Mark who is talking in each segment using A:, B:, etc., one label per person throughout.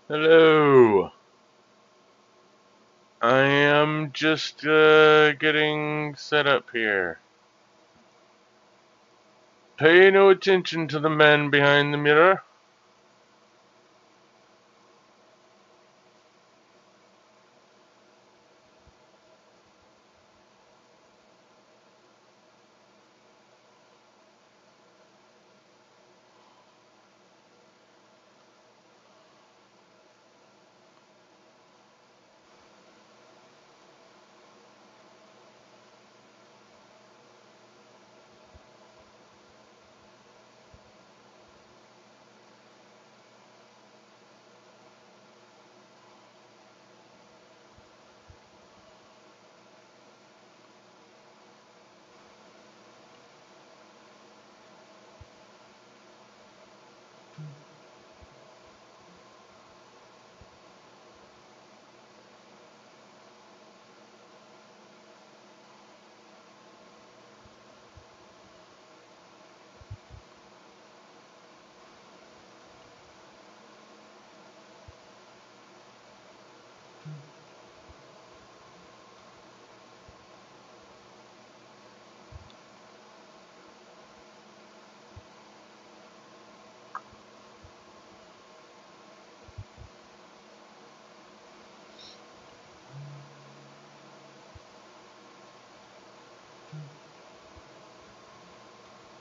A: Hello. I am just getting set up here. Pay no attention to the man behind the mirror.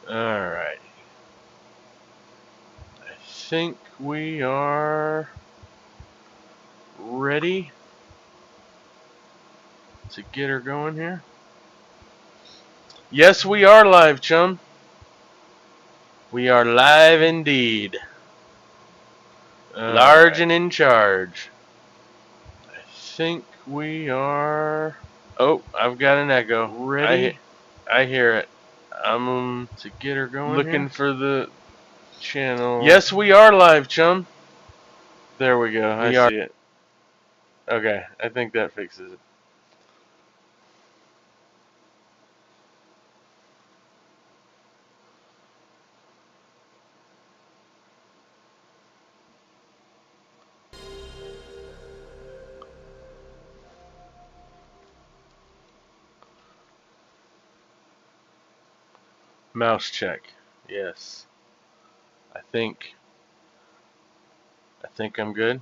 A: Alright. I think we are ready to get her going here. Yes, we are live, chum. We are live indeed. Large and in charge. I think we are... Oh, I've got an echo. Ready? I hear it. I'm to get her going looking here? For the channel. Yes, we are live, chum. There we go. I see it. Okay, I think that fixes it. Mouse check. Yes. I think I'm good.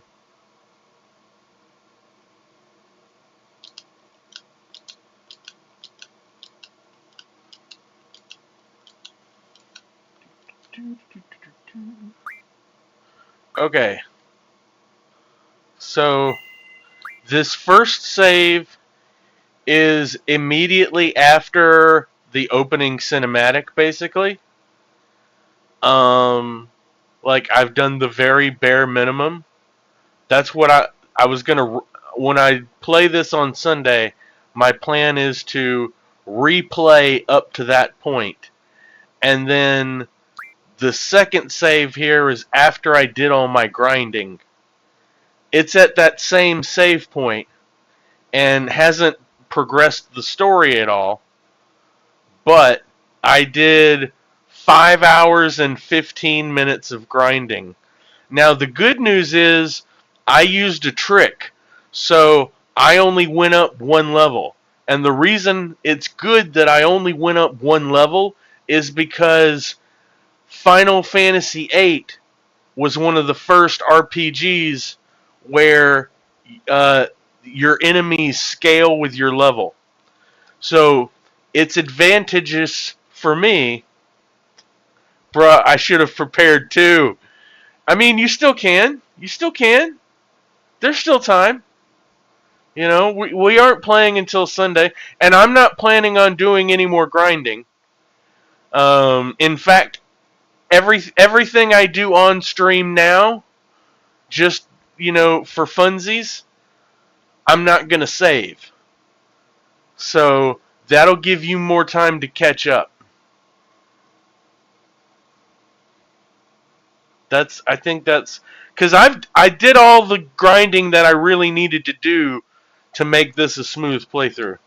A: Okay. So this first save is immediately after the opening cinematic, basically. Like I've done the very bare minimum. That's what I was gonna when I play this on Sunday. My plan is to replay up to that point, and then the second save here is after I did all my grinding. It's at that same save point and hasn't progressed the story at all. But I did 5 hours and 15 minutes of grinding. Now, the good news is I used a trick, so I only went up one level. And the reason it's good that I only went up one level is because Final Fantasy VIII was one of the first RPGs where your enemies scale with your level. So it's advantageous for me. Bruh, I should have prepared too. I mean, you still can. You still can. There's still time. You know, we aren't playing until Sunday, and I'm not planning on doing any more grinding. In fact, everything I do on stream now, just for funsies, I'm not gonna save. So that'll give you more time to catch up. I think that's because I did all the grinding that I really needed to do to make this a smooth playthrough.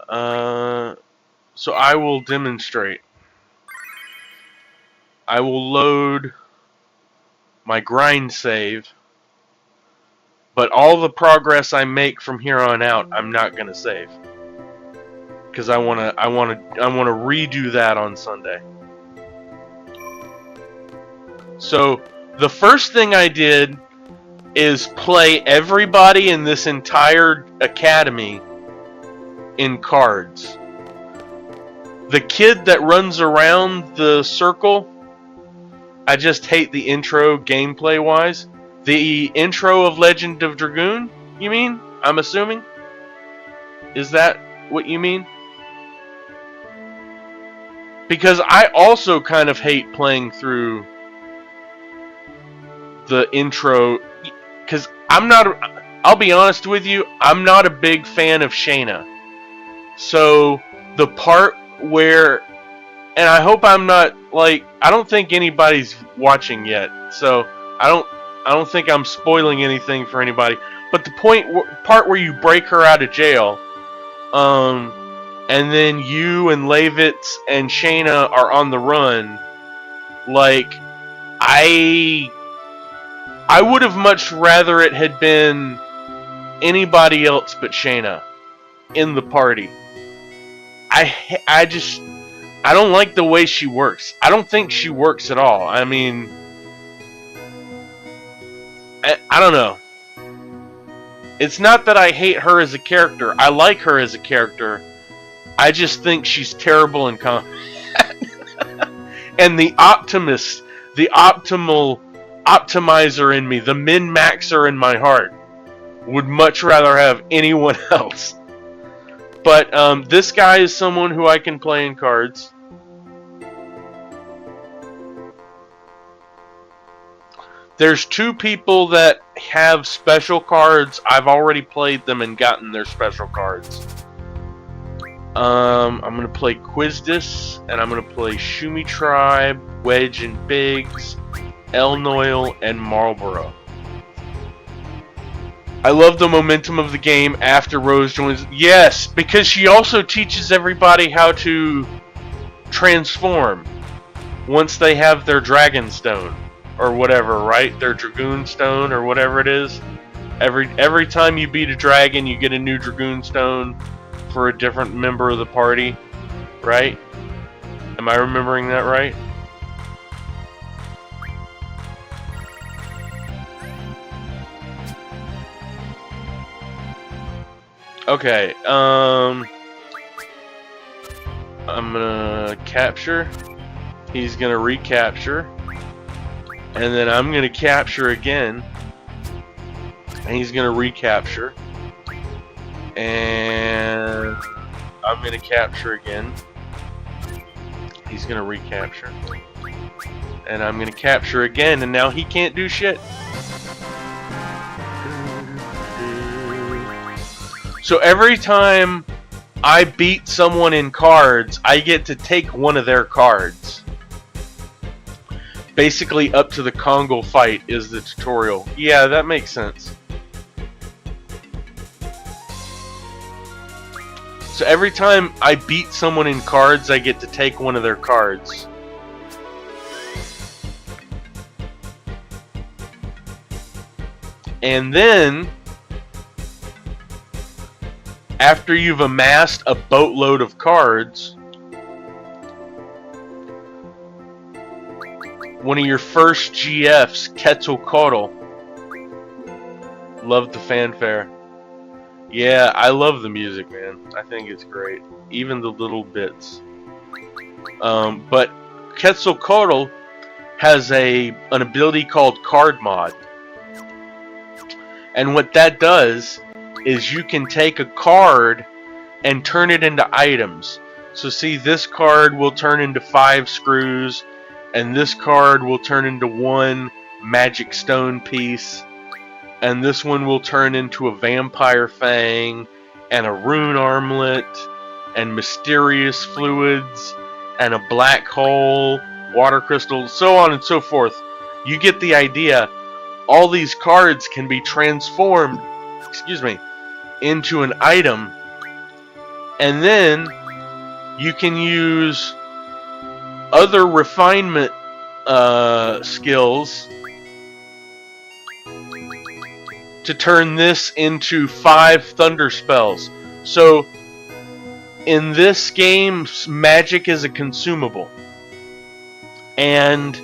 A: So I will demonstrate. I will load my grind save. But all the progress I make from here on out, I'm not gonna save, because I wanna redo that on Sunday. So the first thing I did is play everybody in this entire academy in cards. The kid that runs around the circle, I just hate the intro gameplay wise. The intro of Legend of Dragoon, you mean? I'm assuming? Is that what you mean? Because I also kind of hate playing through the intro, because I'll be honest with you, I'm not a big fan of Shayna. So the part where, and I hope I'm not, like, I don't think anybody's watching yet, so I don't think I'm spoiling anything for anybody. But the part where you break her out of jail, and then you and Levitz and Shayna are on the run, like, I would have much rather it had been anybody else but Shayna in the party. I don't like the way she works. I don't think she works at all. I mean, I don't know. It's not that I hate her as a character. I like her as a character. I just think she's terrible in combat. And the optimist, the optimizer in me, the min-maxer in my heart, would much rather have anyone else. But this guy is someone who I can play in cards. There's two people that have special cards. I've already played them and gotten their special cards. I'm going to play Quizdis, and I'm going to play Shumi Tribe, Wedge and Biggs, Elnoil, and Marlborough. I love the momentum of the game after Rose joins. Yes, because she also teaches everybody how to transform once they have their Dragon Stone or whatever, right? Their Dragoon Stone or whatever it is. Every time you beat a dragon, you get a new Dragoon Stone for a different member of the party, right? Am I remembering that right? Okay, I'm gonna capture, he's gonna recapture, and then I'm gonna capture again, and he's gonna recapture, and I'm gonna capture again, he's gonna recapture, and I'm gonna capture again, and now he can't do shit. So every time I beat someone in cards, I get to take one of their cards. Basically, up to the Kongo fight is the tutorial. Yeah, that makes sense. So every time I beat someone in cards, I get to take one of their cards. And then, after you've amassed a boatload of cards, one of your first GFs, Quetzalcoatl, love the fanfare. Yeah, I love the music, man. I think it's great. Even the little bits. But Quetzalcoatl has an ability called Card Mod. And what that does is you can take a card and turn it into items. So see, this card will turn into 5 screws, and this card will turn into 1 magic stone piece, and this one will turn into a vampire fang, and a rune armlet, and mysterious fluids, and a black hole, water crystal, so on and so forth. You get the idea. All these cards can be transformed, into an item, and then you can use other refinement skills to turn this into 5 thunder spells. So in this game, magic is a consumable. And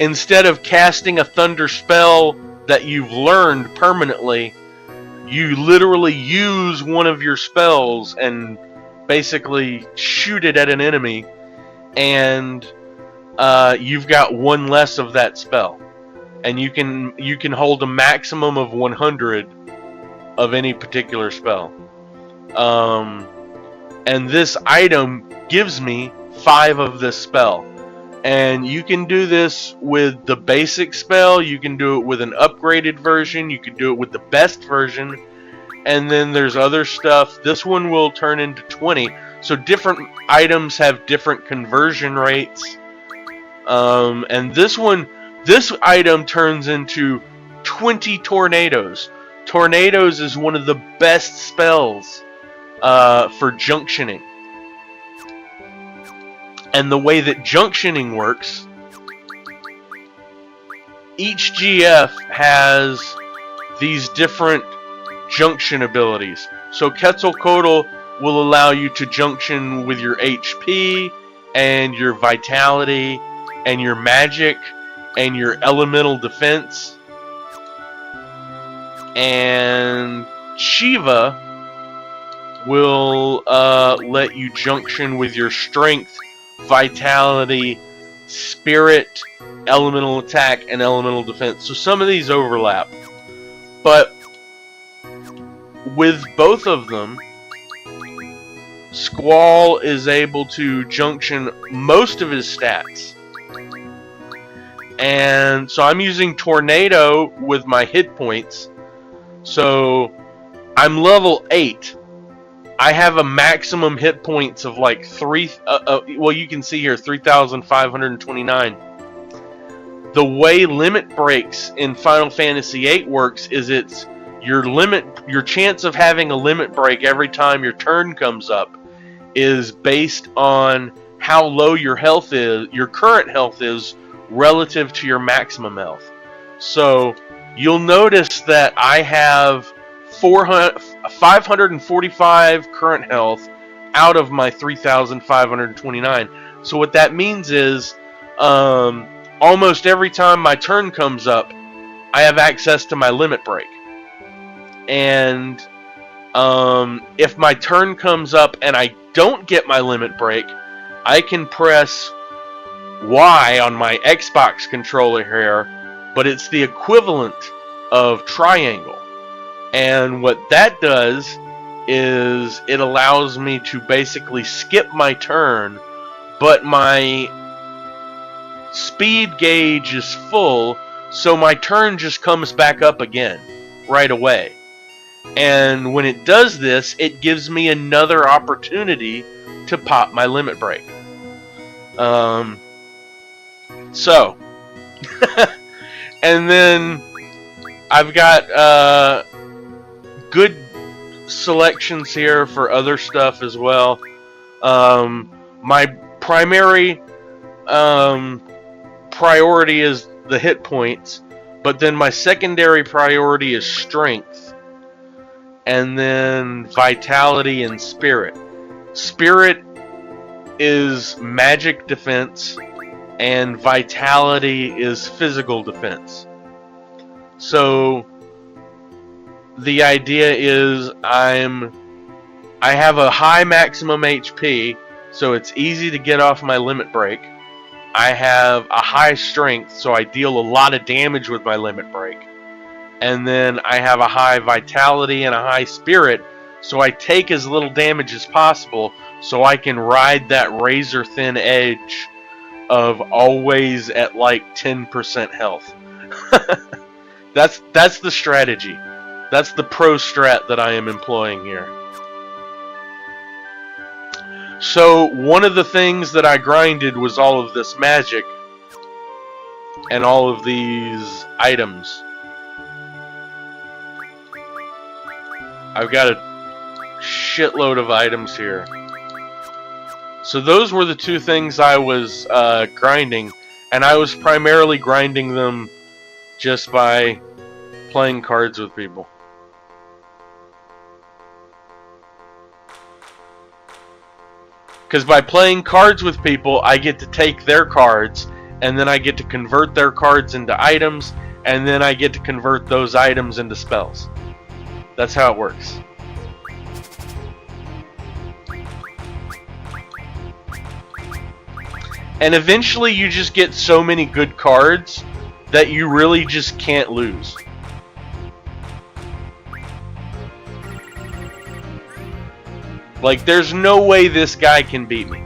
A: instead of casting a thunder spell that you've learned permanently, you literally use one of your spells and basically shoot it at an enemy, and you've got one less of that spell. And you can hold a maximum of 100 of any particular spell. And this item gives me 5 of this spell. And you can do this with the basic spell, you can do it with an upgraded version, you can do it with the best version, and then there's other stuff. This one will turn into 20. So different items have different conversion rates. And this item turns into 20 tornadoes. Tornadoes is one of the best spells for junctioning. And the way that junctioning works, each GF has these different junction abilities. So Quetzalcoatl will allow you to junction with your HP and your vitality and your magic and your elemental defense. And Shiva will let you junction with your strength, vitality, spirit, elemental attack, and elemental defense. So some of these overlap. But with both of them, Squall is able to junction most of his stats. And so I'm using Tornado with my hit points. So I'm level 8. I have a maximum hit points of like 3. Well, you can see here 3,529. The way limit breaks in Final Fantasy VIII works is it's your chance of having a limit break every time your turn comes up is based on how low your health is, your current health is relative to your maximum health. So you'll notice that I have 545 current health out of my 3,529. So what that means is almost every time my turn comes up, I have access to my limit break. And if my turn comes up and I don't get my limit break, I can press Y on my Xbox controller here, but it's the equivalent of triangle. And what that does is it allows me to basically skip my turn, but my speed gauge is full, so my turn just comes back up again right away. And when it does this, it gives me another opportunity to pop my limit break. So, and then I've got good selections here for other stuff as well. My primary priority is the hit points, but then my secondary priority is strength, and then vitality and spirit. Spirit is magic defense, and vitality is physical defense. So the idea is I have a high maximum HP, so it's easy to get off my limit break. I have a high strength, so I deal a lot of damage with my limit break. And then I have a high vitality and a high spirit, so I take as little damage as possible, so I can ride that razor thin edge of always at like 10% health. That's the strategy. That's the pro strat that I am employing here. So one of the things that I grinded was all of this magic and all of these items. I've got a shitload of items here. So those were the two things I was grinding, and I was primarily grinding them just by playing cards with people. Because by playing cards with people, I get to take their cards, and then I get to convert their cards into items, and then I get to convert those items into spells. That's how it works. And eventually you just get so many good cards that you really just can't lose. Like, there's no way this guy can beat me.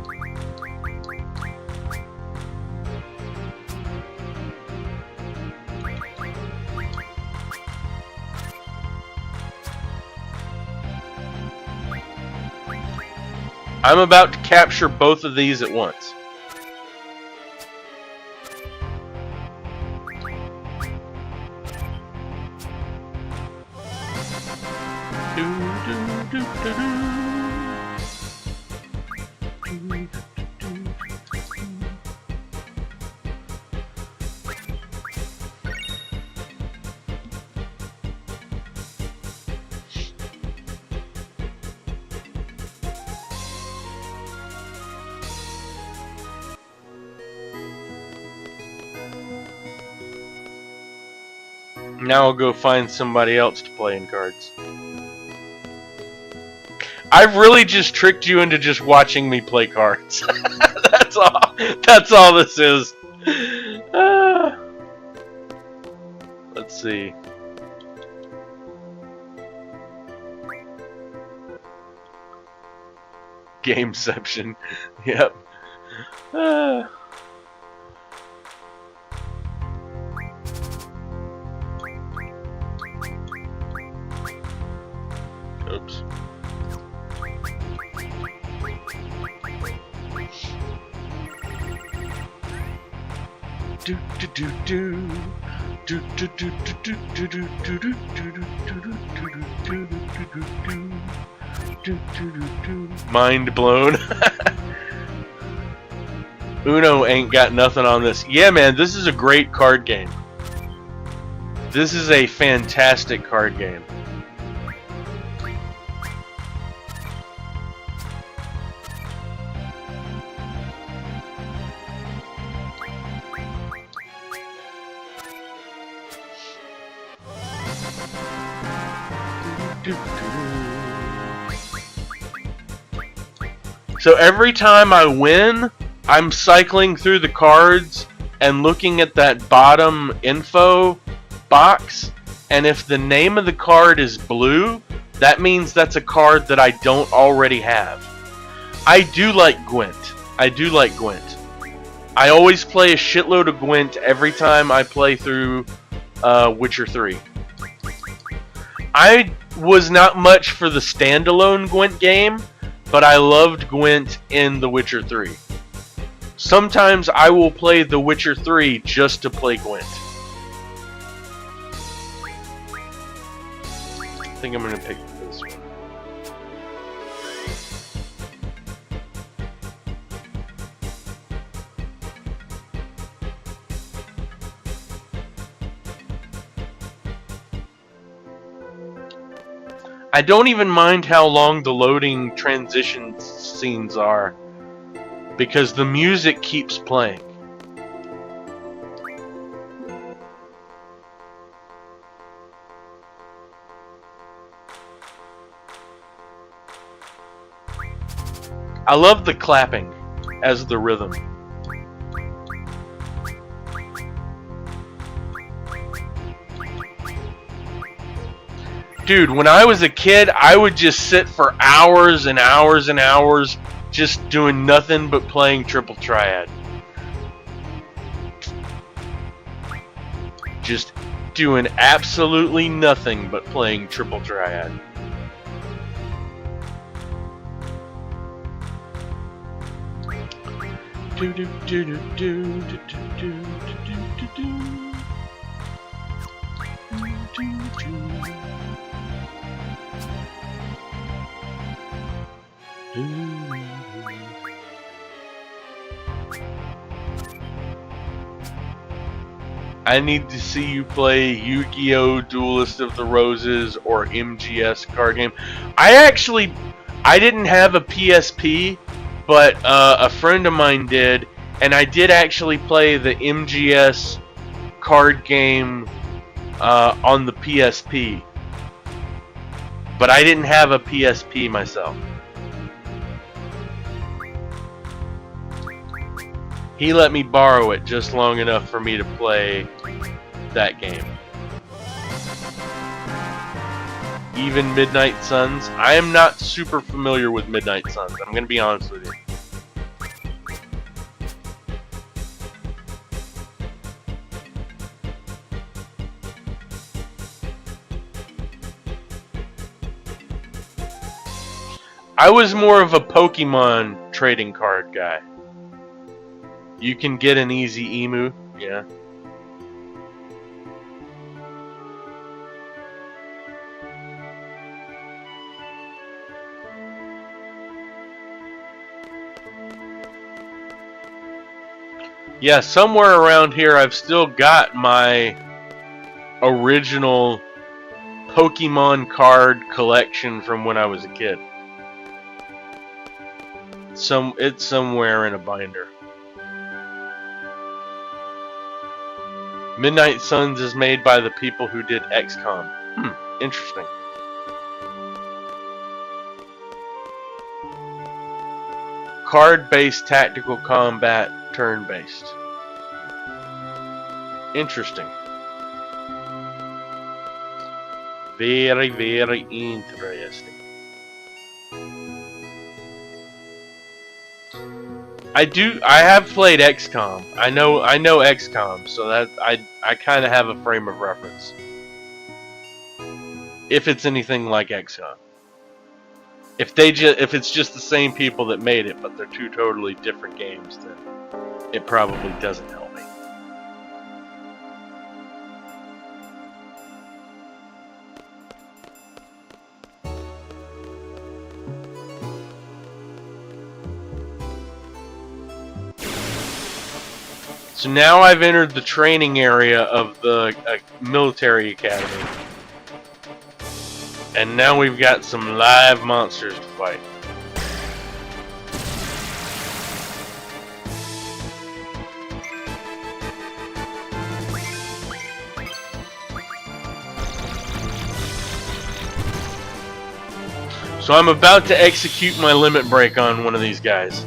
A: I'm about to capture both of these at once. Now I'll go find somebody else to play in cards. I've really just tricked you into just watching me play cards. That's all. That's all this is. Let's see. Gameception. Yep. Oops. Mind blown. Uno ain't got nothing on this. Yeah, man, this is a great card game. This is a fantastic card game. So every time I win, I'm cycling through the cards and looking at that bottom info box, and if the name of the card is blue, that means that's a card that I don't already have. I do like Gwent. I do like Gwent. I always play a shitload of Gwent every time I play through Witcher 3. I was not much for the standalone Gwent game, but I loved Gwent in The Witcher 3. Sometimes I will play The Witcher 3 just to play Gwent. I think I'm going to pick this one. I don't even mind how long the loading transition scenes are, because the music keeps playing. I love the clapping as the rhythm. Dude, when I was a kid, I would just sit for hours and hours and hours just doing nothing but playing Triple Triad. Just doing absolutely nothing but playing Triple Triad. Do do do do do do do do do do. I need to see you play Yu-Gi-Oh! Duelist of the Roses or MGS card game. I didn't have a PSP, but a friend of mine did, and I did actually play the MGS card game on the PSP, but I didn't have a PSP myself. He let me borrow it just long enough for me to play that game. Even Midnight Suns. I am not super familiar with Midnight Suns. I'm going to be honest with you. I was more of a Pokemon trading card guy. You can get an easy emu, yeah. Yeah, somewhere around here I've still got my original Pokemon card collection from when I was a kid. It's somewhere in a binder. Midnight Suns is made by the people who did XCOM. Interesting. Card-based tactical combat, turn-based. Interesting. Very, very interesting. I have played XCOM. I know XCOM, so that I kind of have a frame of reference. If it's anything like XCOM. If it's just the same people that made it, but they're two totally different games, then it probably doesn't help me. So now I've entered the training area of the military academy. And now we've got some live monsters to fight. So I'm about to execute my limit break on one of these guys.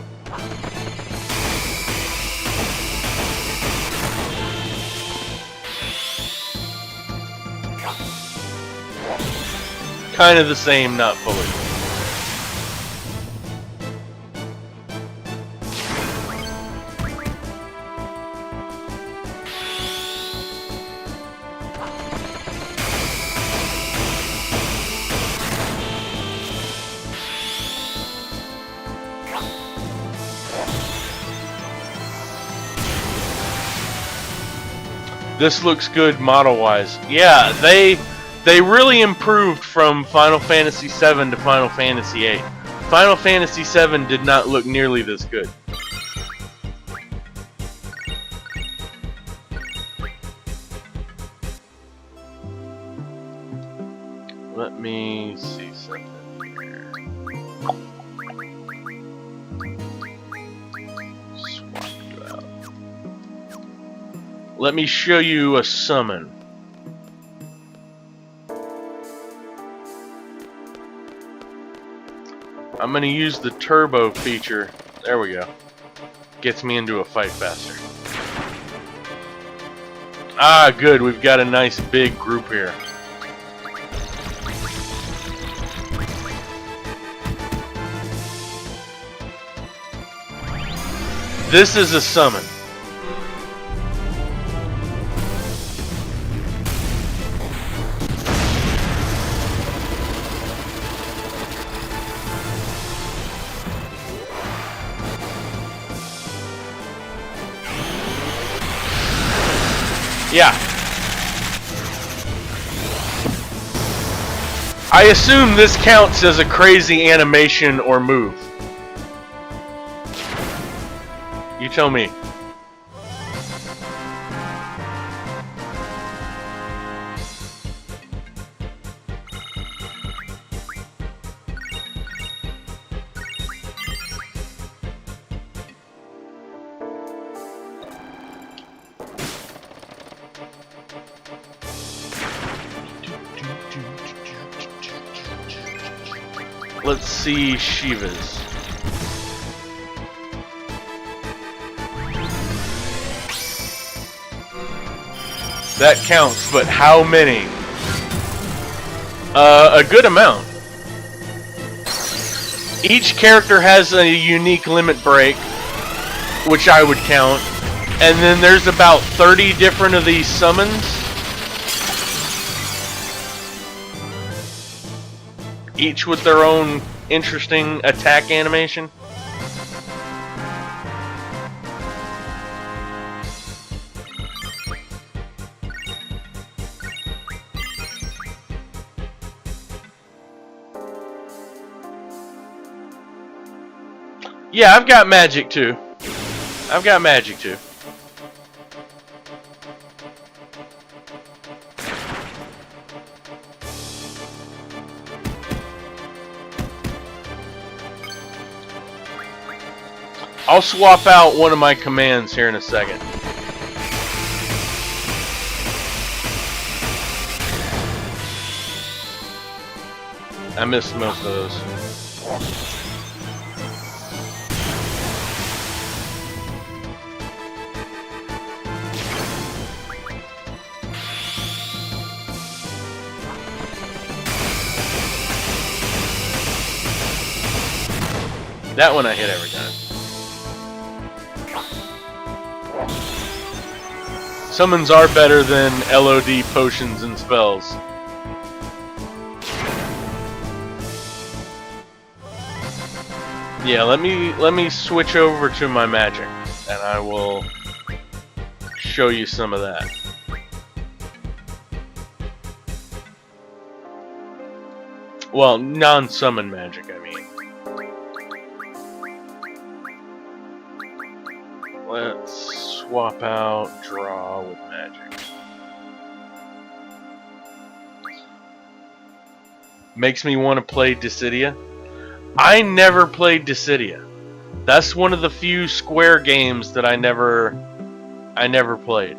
A: Kind of the same, not fully. This looks good model-wise. Yeah, they really improved from Final Fantasy VII to Final Fantasy VIII. Final Fantasy VII did not look nearly this good. Let me see something here. Swap you out. Let me show you a summon. I'm going to use the turbo feature. There we go. Gets me into a fight faster. Ah, good. We've got a nice big group here. This is a summon. Yeah. I assume this counts as a crazy animation or move. You tell me. Let's see Shiva's. That counts, but how many? A good amount. Each character has a unique limit break, which I would count. And then there's about 30 different of these summons. Each with their own interesting attack animation. Yeah, I've got magic too. I've got magic too. I'll swap out one of my commands here in a second. I missed most of those. That one I hit every time. Summons are better than LOD potions and spells. Yeah, let me switch over to my magic, and I will show you some of that. Well, non-summon magic, I mean. Let's swap out draw with magic. Makes me want to play Dissidia. I never played Dissidia. That's one of the few Square games that I never played.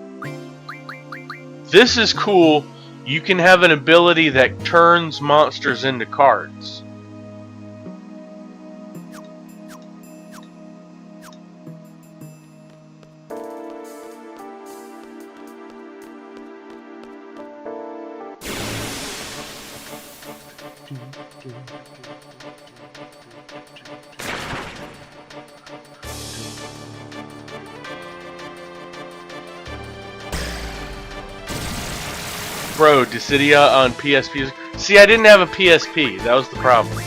A: This is cool. You can have an ability that turns monsters into cards. Bro, Dissidia on PSP. See, I didn't have a PSP. That was the problem.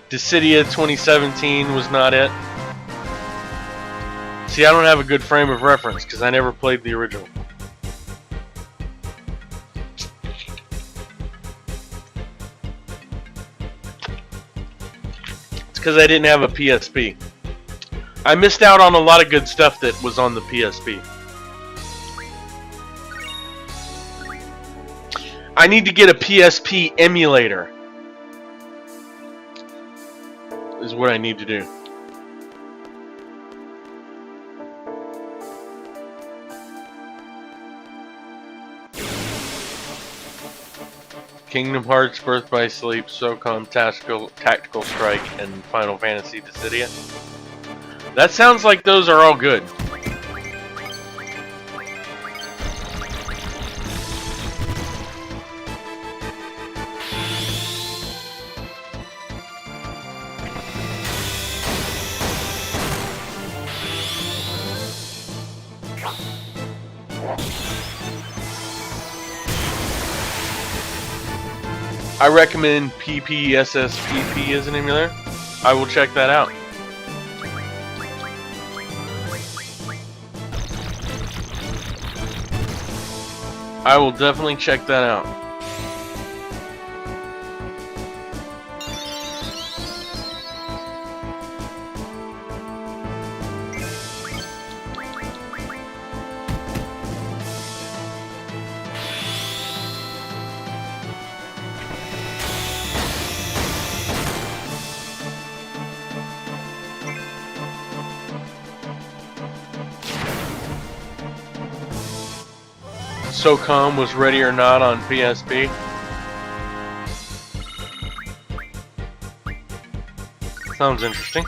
A: Dissidia 2017 was not it. See, I don't have a good frame of reference because I never played the original. It's because I didn't have a PSP. I missed out on a lot of good stuff that was on the PSP. I need to get a PSP emulator. Is what I need to do. Kingdom Hearts, Birth by Sleep, SOCOM, Tactical Strike, and Final Fantasy Dissidia. That sounds like those are all good. I recommend PPSSPP as an emulator. I will check that out. I will definitely check that out. SOCOM was Ready or Not on PSP. Sounds interesting.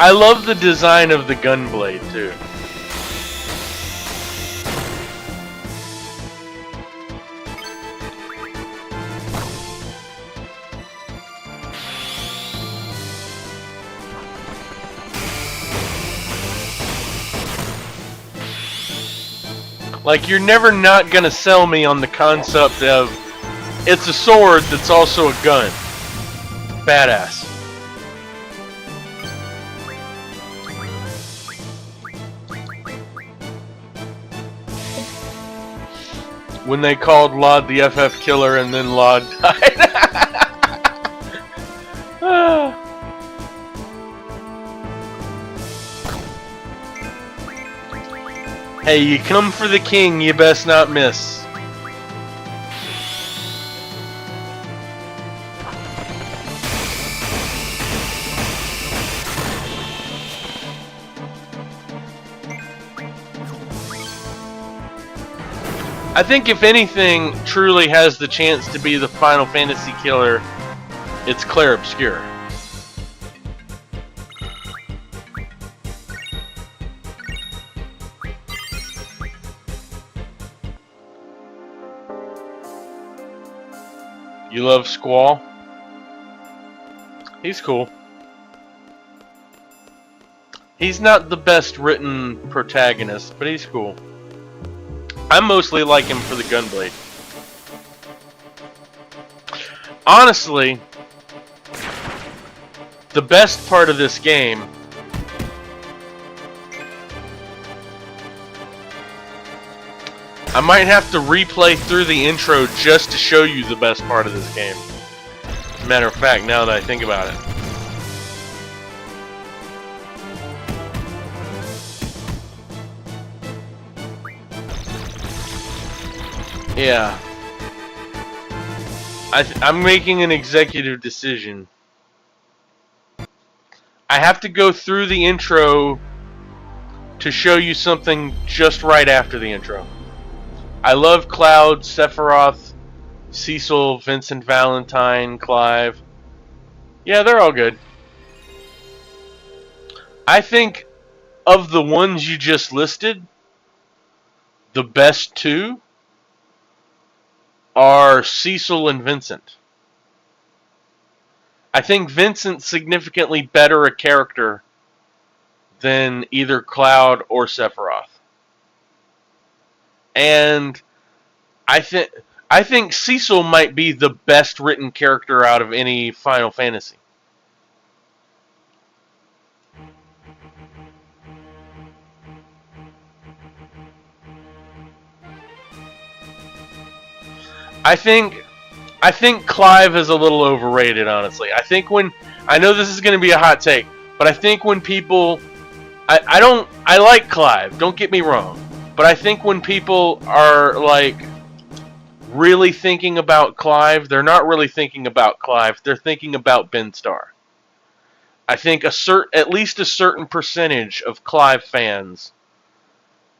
A: I love the design of the gunblade too. Like, you're never not gonna sell me on the concept of it's a sword that's also a gun. Badass. When they called Laud the FF killer and then Laud died. Hey, you come for the king, you best not miss. I think if anything truly has the chance to be the Final Fantasy killer, it's Clair Obscur. You love Squall? He's cool. He's not the best written protagonist, but he's cool. I mostly like him for the gunblade. Honestly, the best part of this game I might have to replay through the intro just to show you the best part of this game. Matter of fact, now that I think about it. Yeah. I'm making an executive decision. I have to go through the intro to show you something just right after the intro. I love Cloud, Sephiroth, Cecil, Vincent Valentine, Clive. Yeah, they're all good. I think of the ones you just listed, the best two are Cecil and Vincent. I think Vincent's significantly better a character than either Cloud or Sephiroth. And I think Cecil might be the best written character out of any Final Fantasy. I think I think Clive is a little overrated, honestly. I know this is going to be a hot take, but I think when people, I like Clive. Don't get me wrong, but I think when people are like really thinking about Clive, they're not really thinking about Clive. They're thinking about Ben Starr. I think at least a certain percentage of Clive fans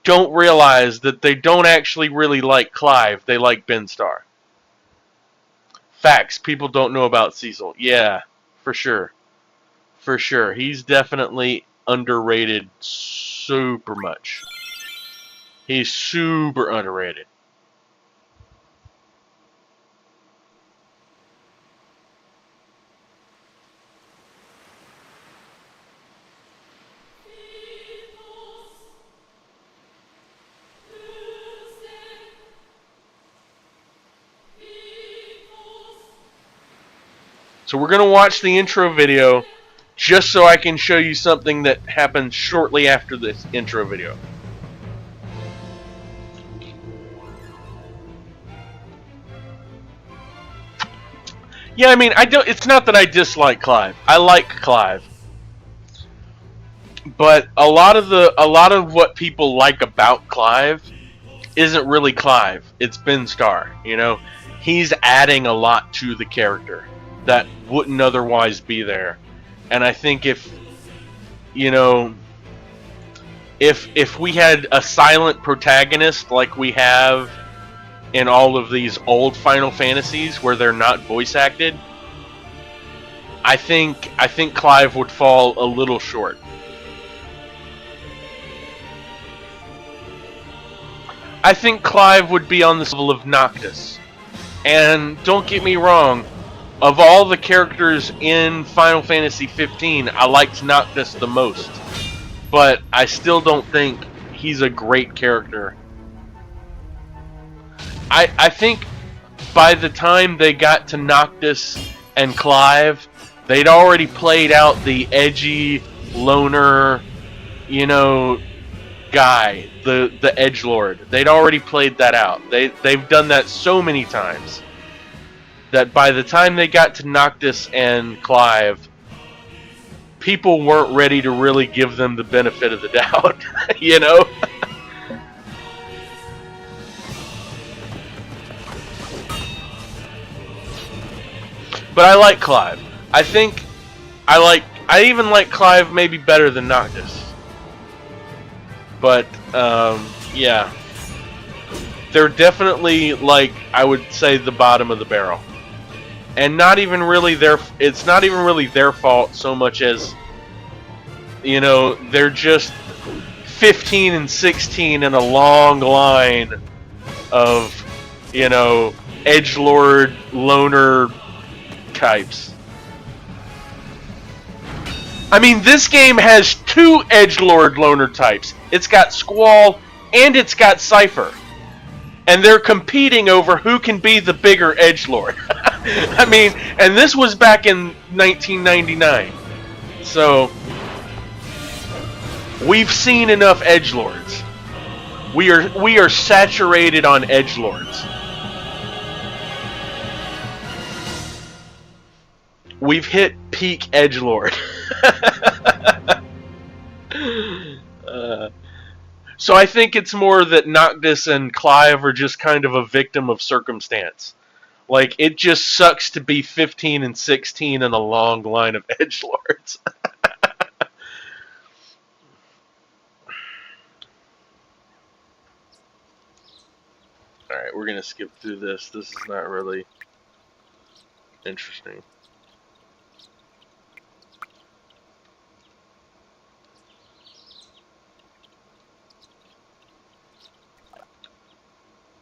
A: don't realize that they don't actually really like Clive. They like Ben Starr. Facts. People don't know about Cecil. Yeah, for sure. For sure. He's definitely underrated super much. He's super underrated. So we're going to watch the intro video just so I can show you something that happened shortly after this intro video. Yeah, I mean, it's not that I dislike Clive. I like Clive. But a lot of what people like about Clive isn't really Clive. It's Ben Starr, you know? He's adding a lot to the character that wouldn't otherwise be there. And I think you know, if we had a silent protagonist like we have in all of these old Final Fantasies where they're not voice acted, I think Clive would fall a little short. I think Clive would be on the level of Noctis. And don't get me wrong, of all the characters in Final Fantasy 15, I liked Noctis the most. But I still don't think he's a great character. I think by the time they got to Noctis and Clive, they'd already played out the edgy, loner, you know, guy, the edgelord. They'd already played that out. They've done that so many times that by the time they got to Noctis and Clive, people weren't ready to really give them the benefit of the doubt, you know? But I like Clive. I even like Clive maybe better than Noctis. But, yeah. They're definitely, like, I would say the bottom of the barrel. And it's not even really their fault so much as, you know, they're just 15 and 16 in a long line of, you know, edgelord, loner types. I mean, this game has two edgelord loner types. It's got Squall and it's got Cypher. And they're competing over who can be the bigger edgelord. I mean, and this was back in 1999. So, we've seen enough edgelords. We are saturated on edgelords. We've hit peak edgelord. So I think it's more that Noctis and Clive are just kind of a victim of circumstance. Like, it just sucks to be 15 and 16 in a long line of edgelords. Alright, we're gonna skip through this. This is not really interesting.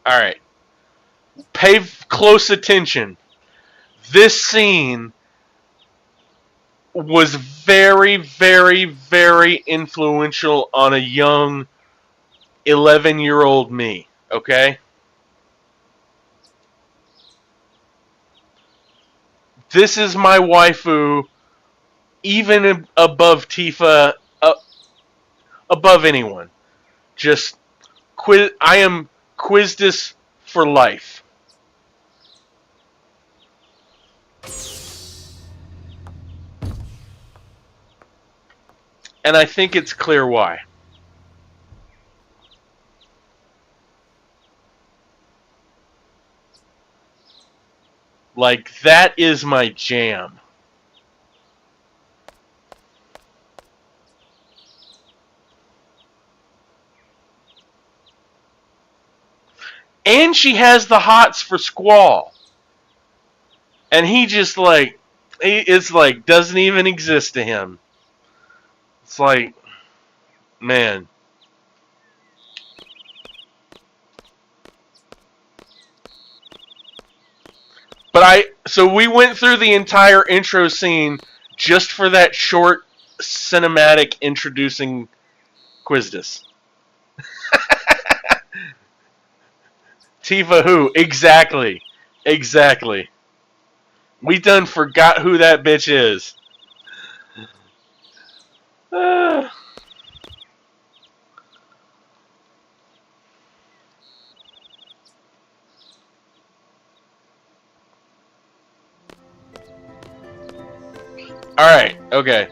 A: Alright. Pay close attention. This scene was very, very, very influential on a young 11-year-old me, okay? This is my waifu, even above Tifa, above anyone. Just, I am Quizdus for life. And I think it's clear why. Like, that is my jam. And she has the hots for Squall. And he just, like, it's like, doesn't even exist to him. It's like, man. So we went through the entire intro scene just for that short cinematic introducing Quizdus. Tifa who? Exactly. Exactly. We done forgot who that bitch is. Alright, okay.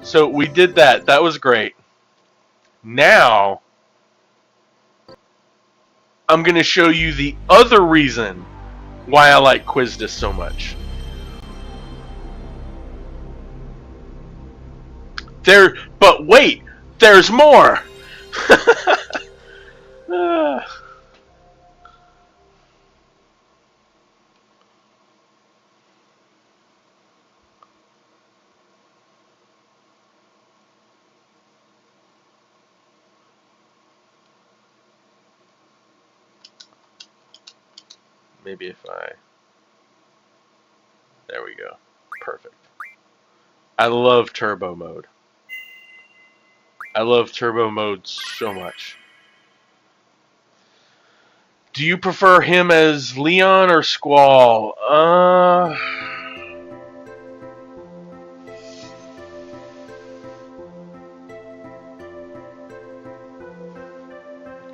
A: So we did that. That was great. Now, I'm going to show you the other reason why I like Quizdus so much. But wait, there's more! Maybe if I... There we go. Perfect. I love turbo mode. I love turbo mode so much. Do you prefer him as Leon or Squall?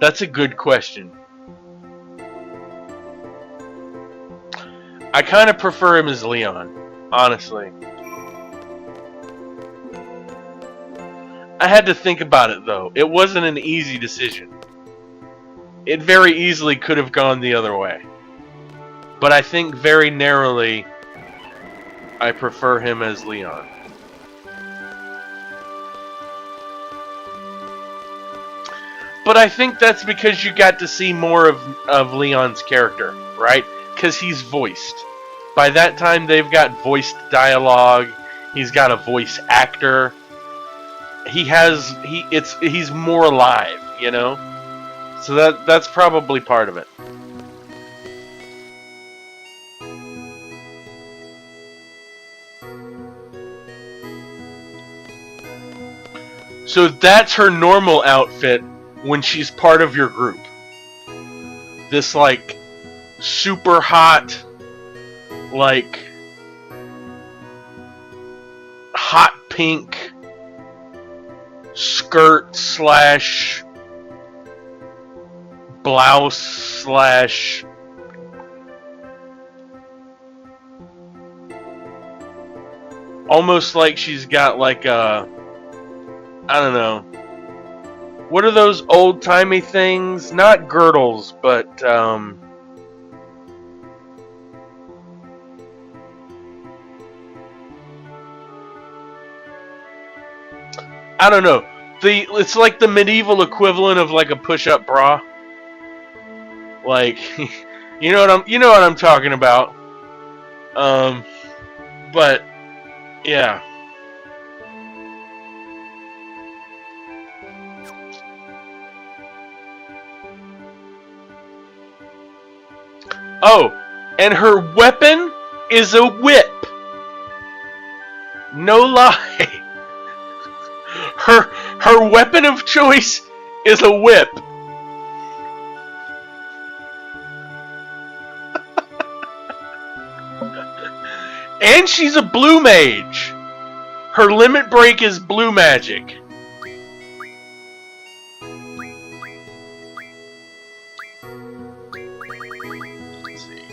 A: That's a good question. I kind of prefer him as Leon, honestly. I had to think about it, though. It wasn't an easy decision. It very easily could have gone the other way. But I think very narrowly, I prefer him as Leon. But I think that's because you got to see more of Leon's character, right? Because he's voiced. By that time, they've got voiced dialogue. He's got a voice actor. He's more alive, you know? So that's probably part of it. So that's her normal outfit when she's part of your group. This, like, super hot, like, hot pink skirt slash blouse slash almost like she's got like a, I don't know, what are those old timey things? Not girdles, but I don't know. It's like the medieval equivalent of like a push-up bra. Like, you know what I'm talking about. But yeah. Oh, and her weapon is a whip. No lie. Her weapon of choice is a whip. And she's a blue mage. Her limit break is blue magic. Let's see.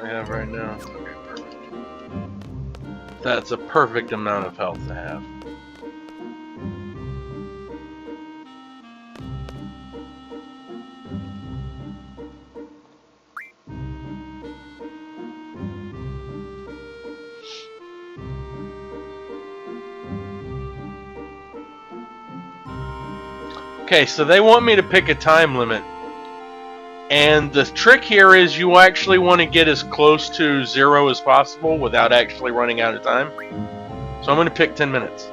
A: I have right now. Okay, perfect. That's a perfect amount of health to have. Okay, so they want me to pick a time limit. And the trick here is you actually want to get as close to 0 as possible without actually running out of time. So I'm going to pick 10 minutes.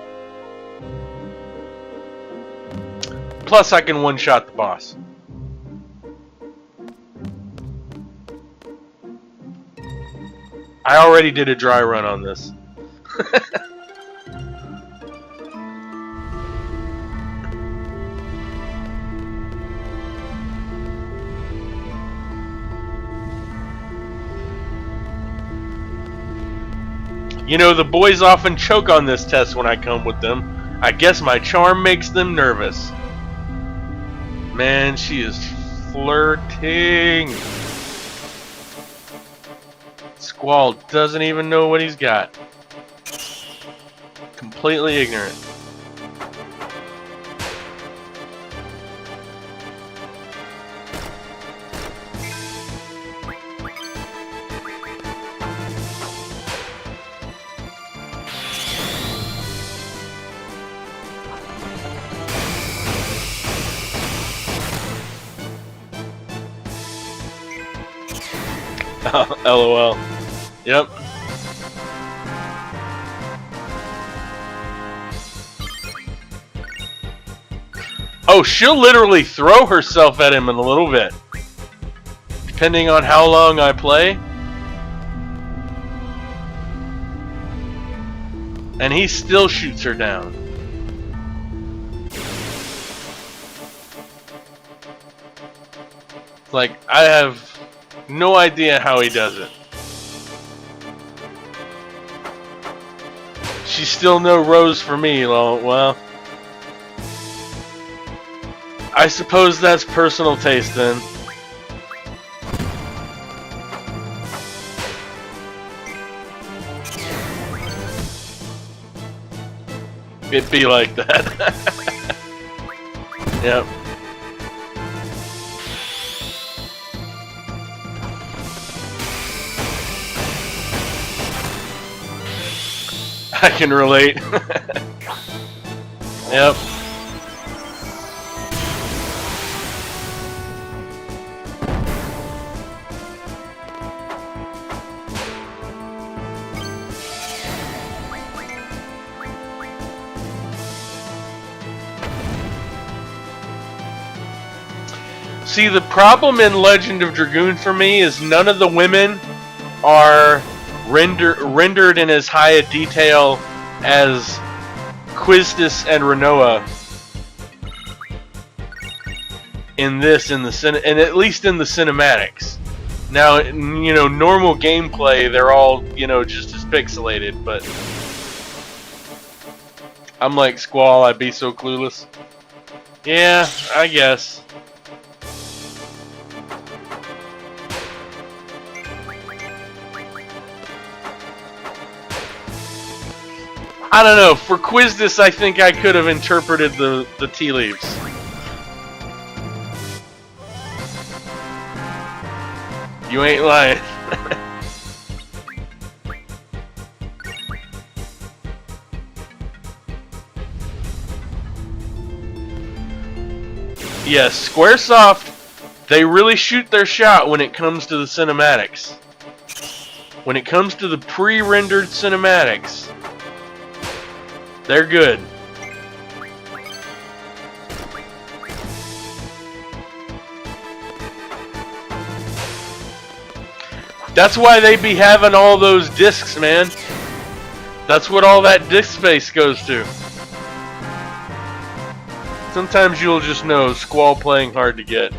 A: Plus I can one-shot the boss. I already did a dry run on this. You know, the boys often choke on this test when I come with them. I guess my charm makes them nervous. Man, she is flirting. Squall doesn't even know what he's got. Completely ignorant. LOL. Yep. Oh, she'll literally throw herself at him in a little bit. Depending on how long I play. And he still shoots her down. Like, I have no idea how he does it. She's still no rose for me. Well, I suppose that's personal taste then. It'd be like that. Yep. I can relate. Yep. See, the problem in Legend of Dragoon for me is none of the women are rendered in as high a detail as Quiztis and Renoa in at least in the cinematics. Now, you know, normal gameplay, they're all, you know, just as pixelated, but I'm like Squall, I'd be so clueless. Yeah, I guess. I don't know. For Quiztis, I think I could have interpreted the tea leaves. You ain't lying. yes, Squaresoft, they really shoot their shot when it comes to the cinematics. When it comes to the pre-rendered cinematics, they're good. That's why they be having all those discs, man. That's what all that disc space goes to. Sometimes you'll just know Squall playing hard to get.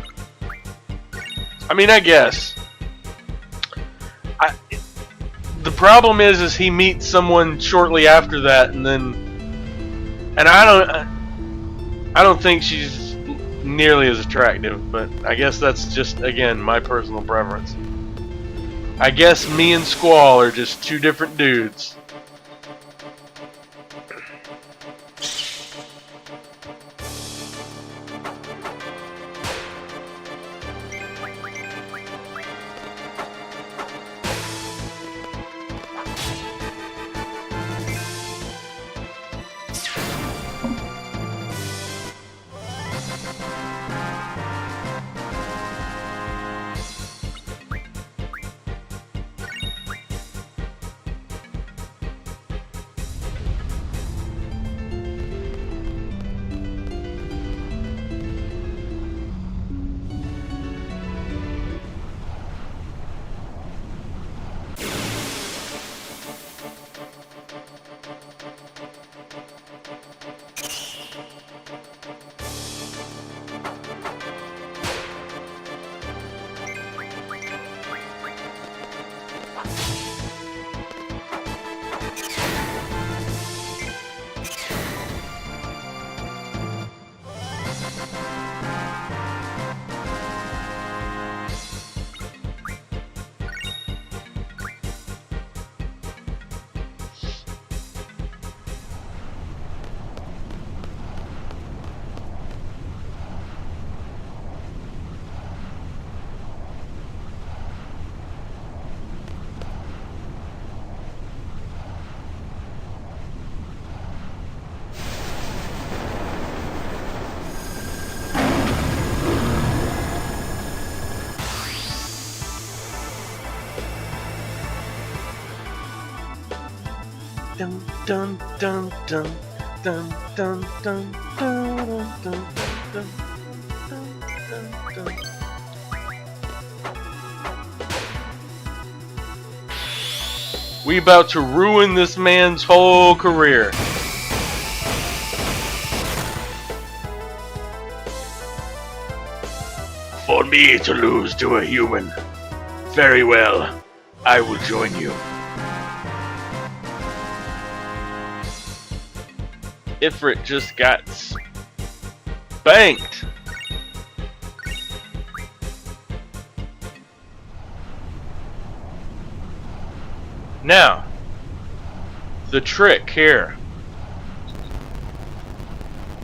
A: I mean, I guess. The problem is he meets someone shortly after that, and I don't think she's nearly as attractive, but I guess that's just, again, my personal preference. I guess me and Squall are just two different dudes. Dun dun dun dun dun dun dun dun dun dun dun. We about to ruin this man's whole career. For me to lose to a human. Very well. I will join you. Ifrit just got spanked. Now, the trick here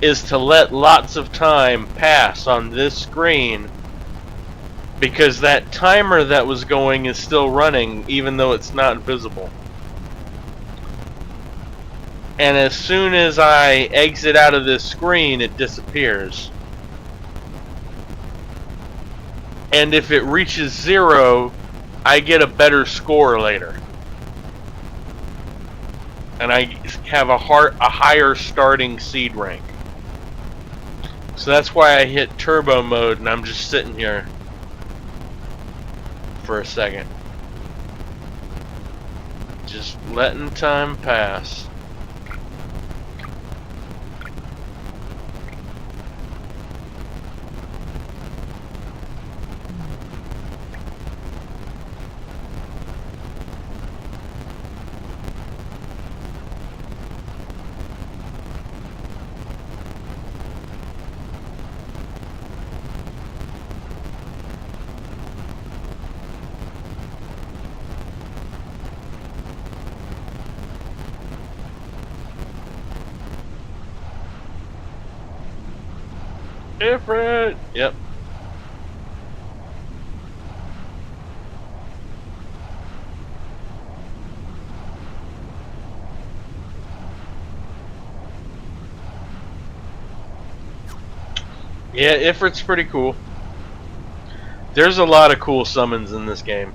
A: is to let lots of time pass on this screen, because that timer that was going is still running even though it's not visible. And as soon as I exit out of this screen, it disappears. And if it reaches 0, I get a better score later. And I have a higher starting seed rank. So that's why I hit turbo mode and I'm just sitting here for a second. Just letting time pass. Different. Yep. Yeah, Ifrit's pretty cool. There's a lot of cool summons in this game.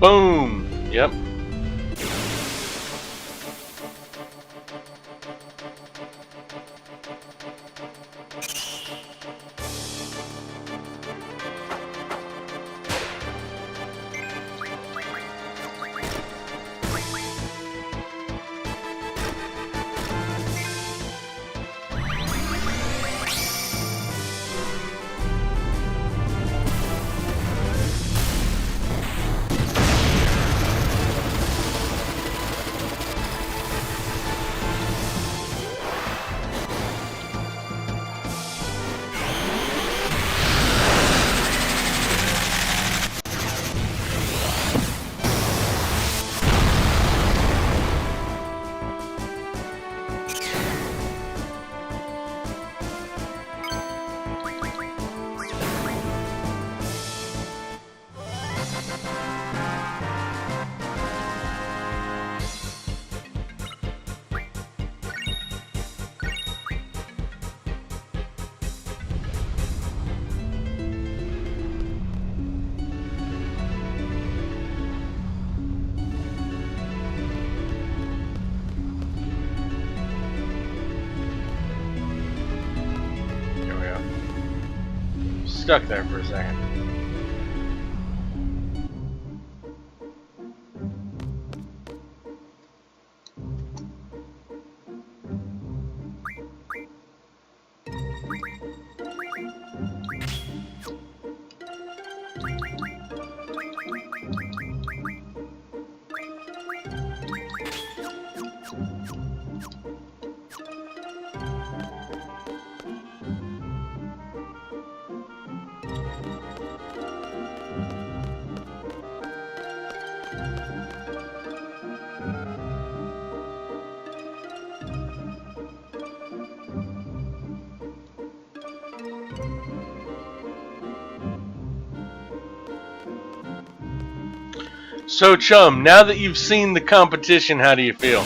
A: Boom. Yep. Here we go. Stuck there for a second. So, Chum, now that you've seen the competition, how do you feel?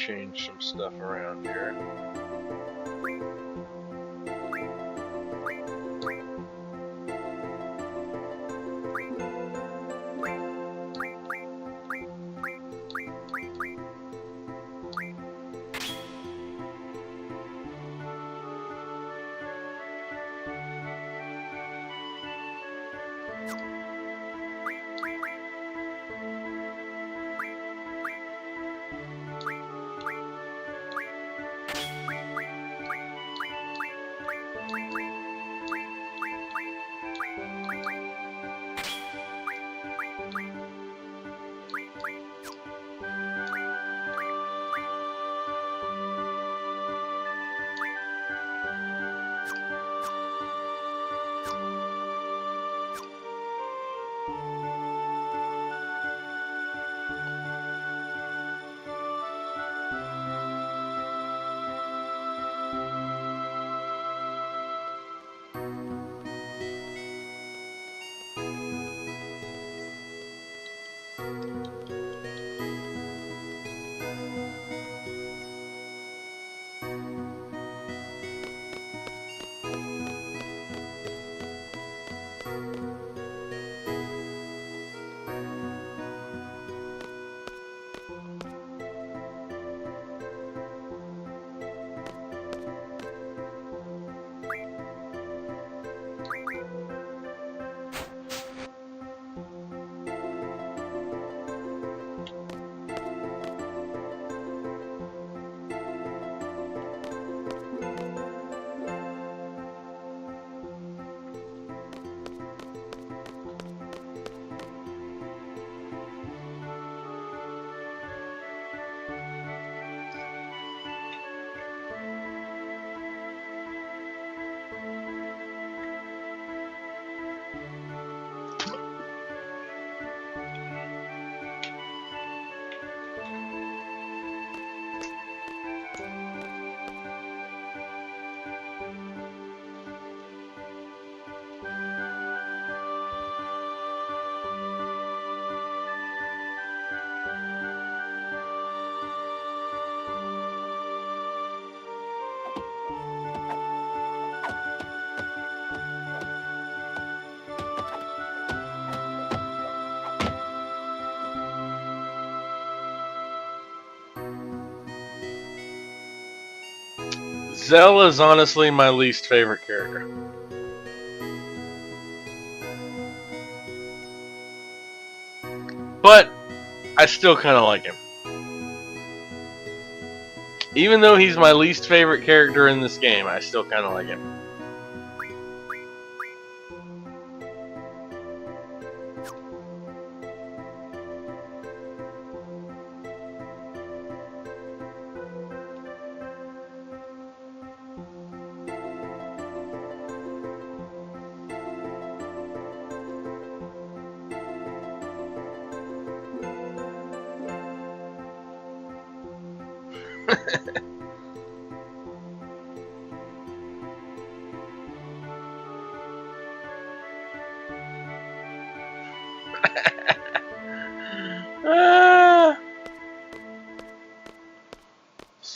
A: change some stuff around here. Zell is honestly my least favorite character. But I still kind of like him. Even though he's my least favorite character in this game, I still kind of like him.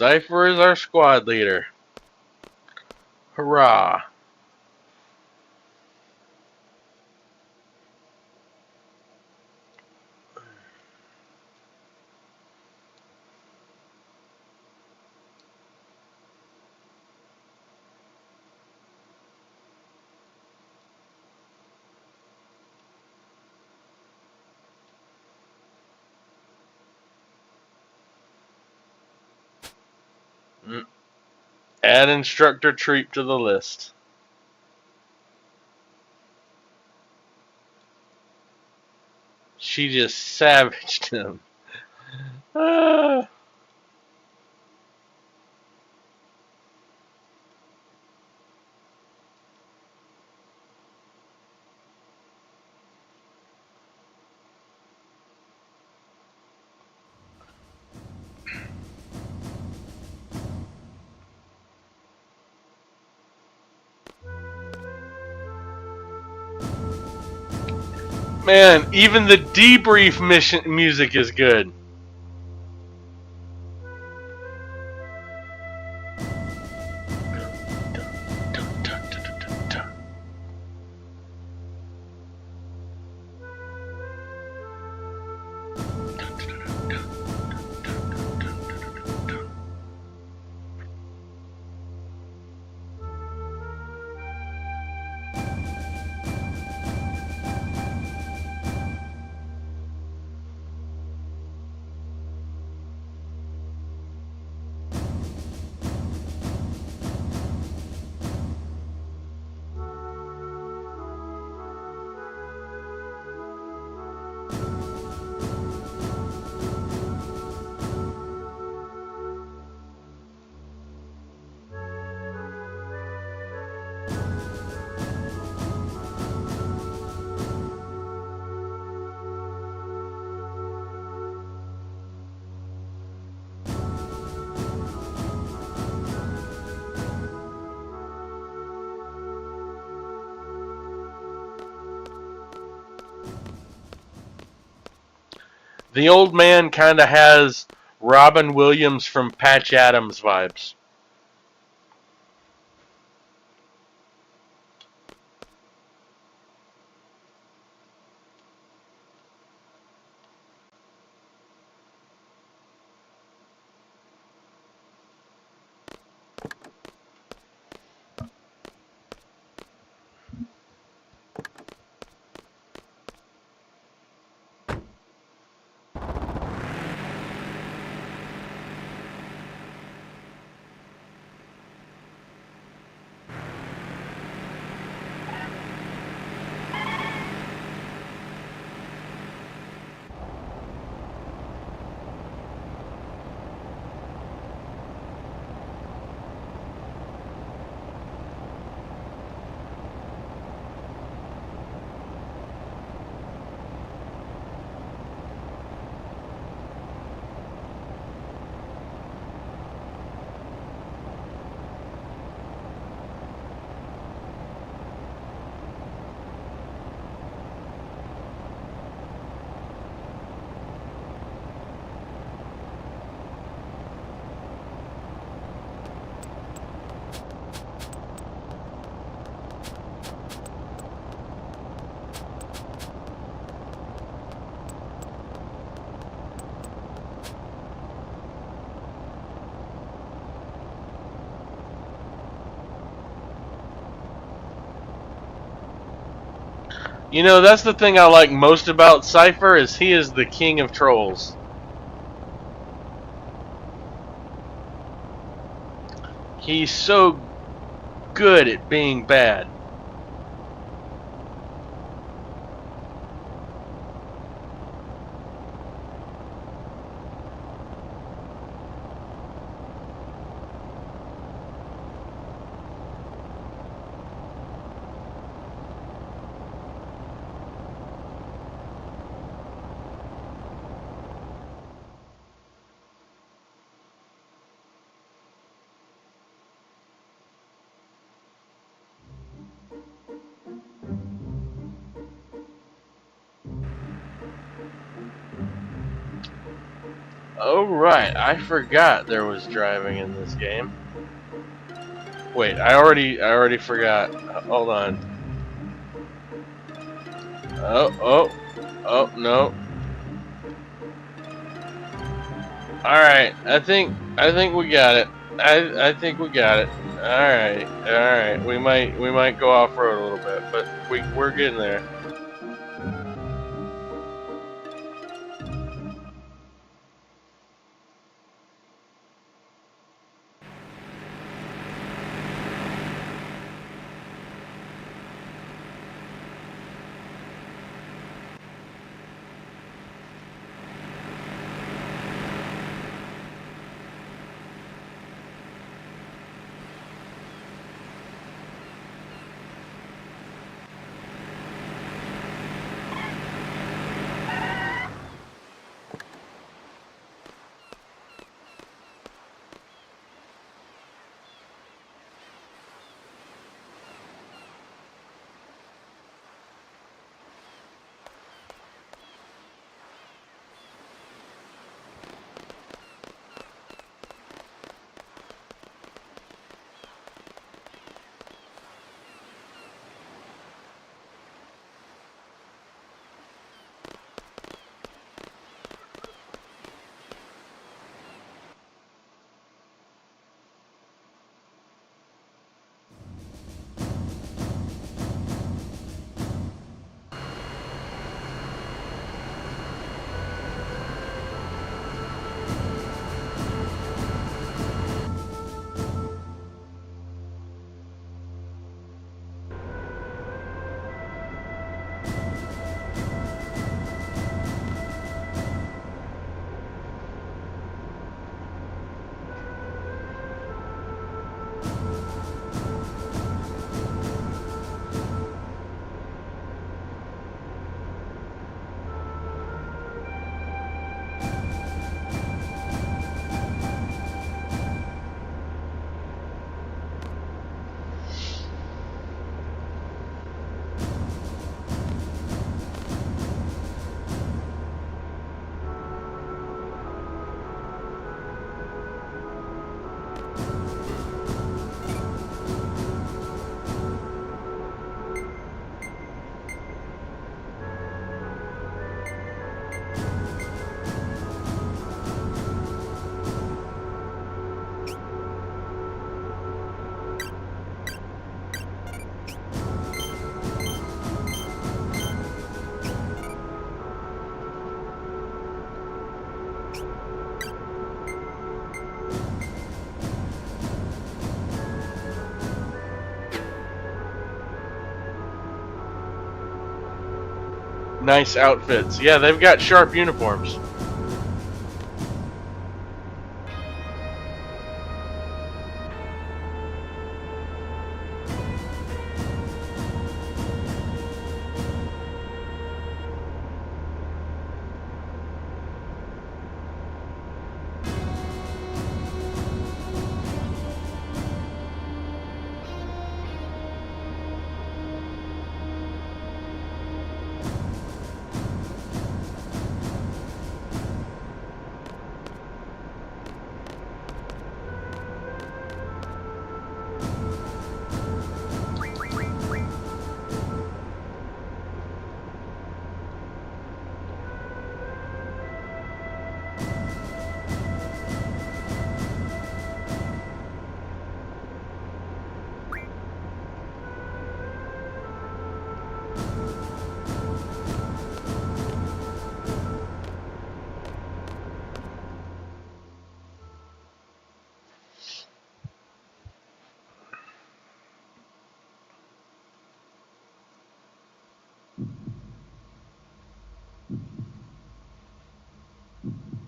A: Cypher is our squad leader. Hurrah! Add instructor Treep to the list. She just savaged him. Man, even the debrief mission music is good. The old man kind of has Robin Williams from Patch Adams vibes. You know, that's the thing I like most about Cypher is he is the king of trolls. He's so good at being bad. Oh right, I forgot there was driving in this game. Wait, I already forgot. Hold on. Oh no. All right, I think we got it. I think we got it. All right. We might go off road a little bit, but we're getting there. nice outfits. Yeah, they've got sharp uniforms.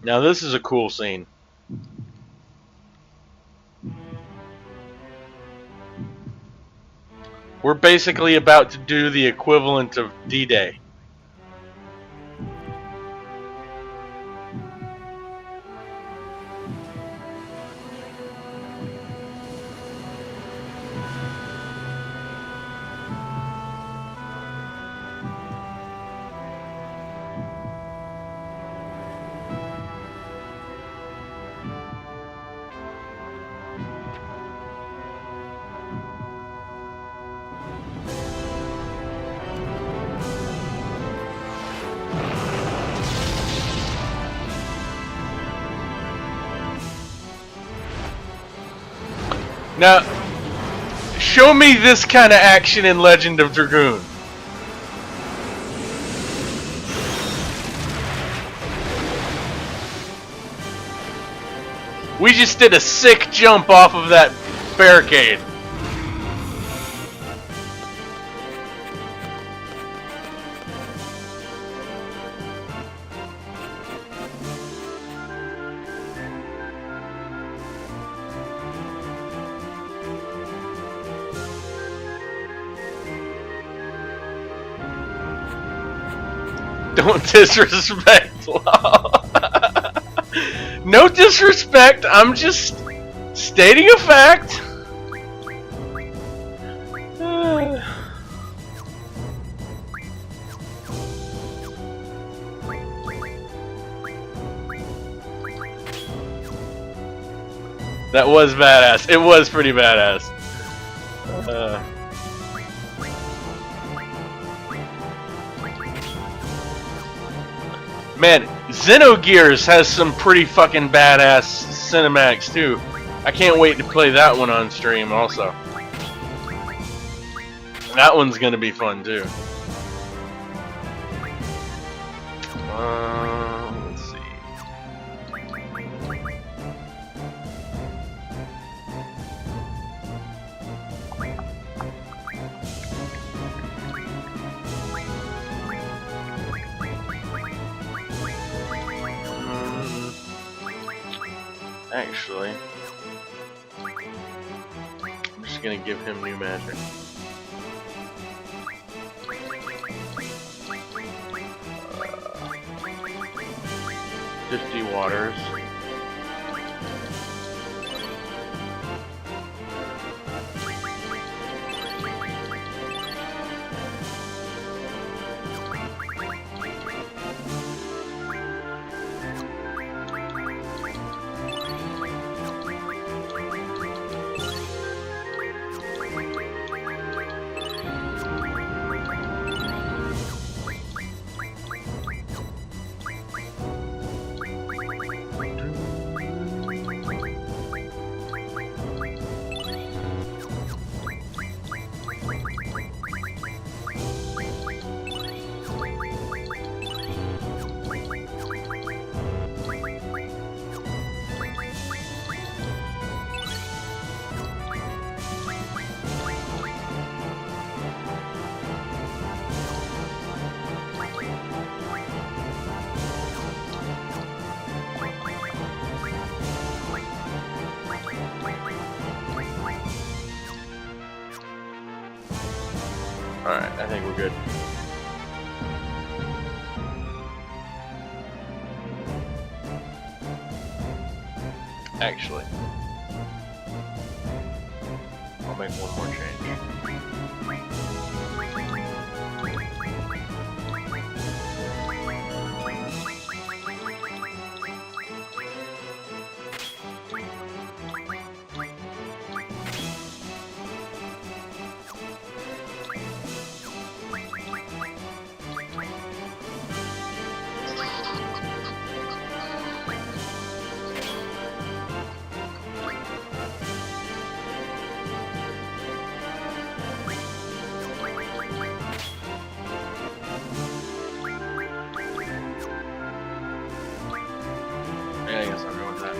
A: Now this is a cool scene. We're basically about to do the equivalent of D-Day. Now, show me this kind of action in Legend of Dragoon. We just did a sick jump off of that barricade. Don't disrespect. No disrespect, I'm just stating a fact. That was badass. It was pretty badass. Man, Xenogears has some pretty fucking badass cinematics too. I can't wait to play that one on stream also. That one's gonna be fun too. Let's see. Actually, I'm just gonna give him new magic. 50 waters. Alright, I think we're good. Actually, I'll make one more change. Yeah, I guess I'll go with that.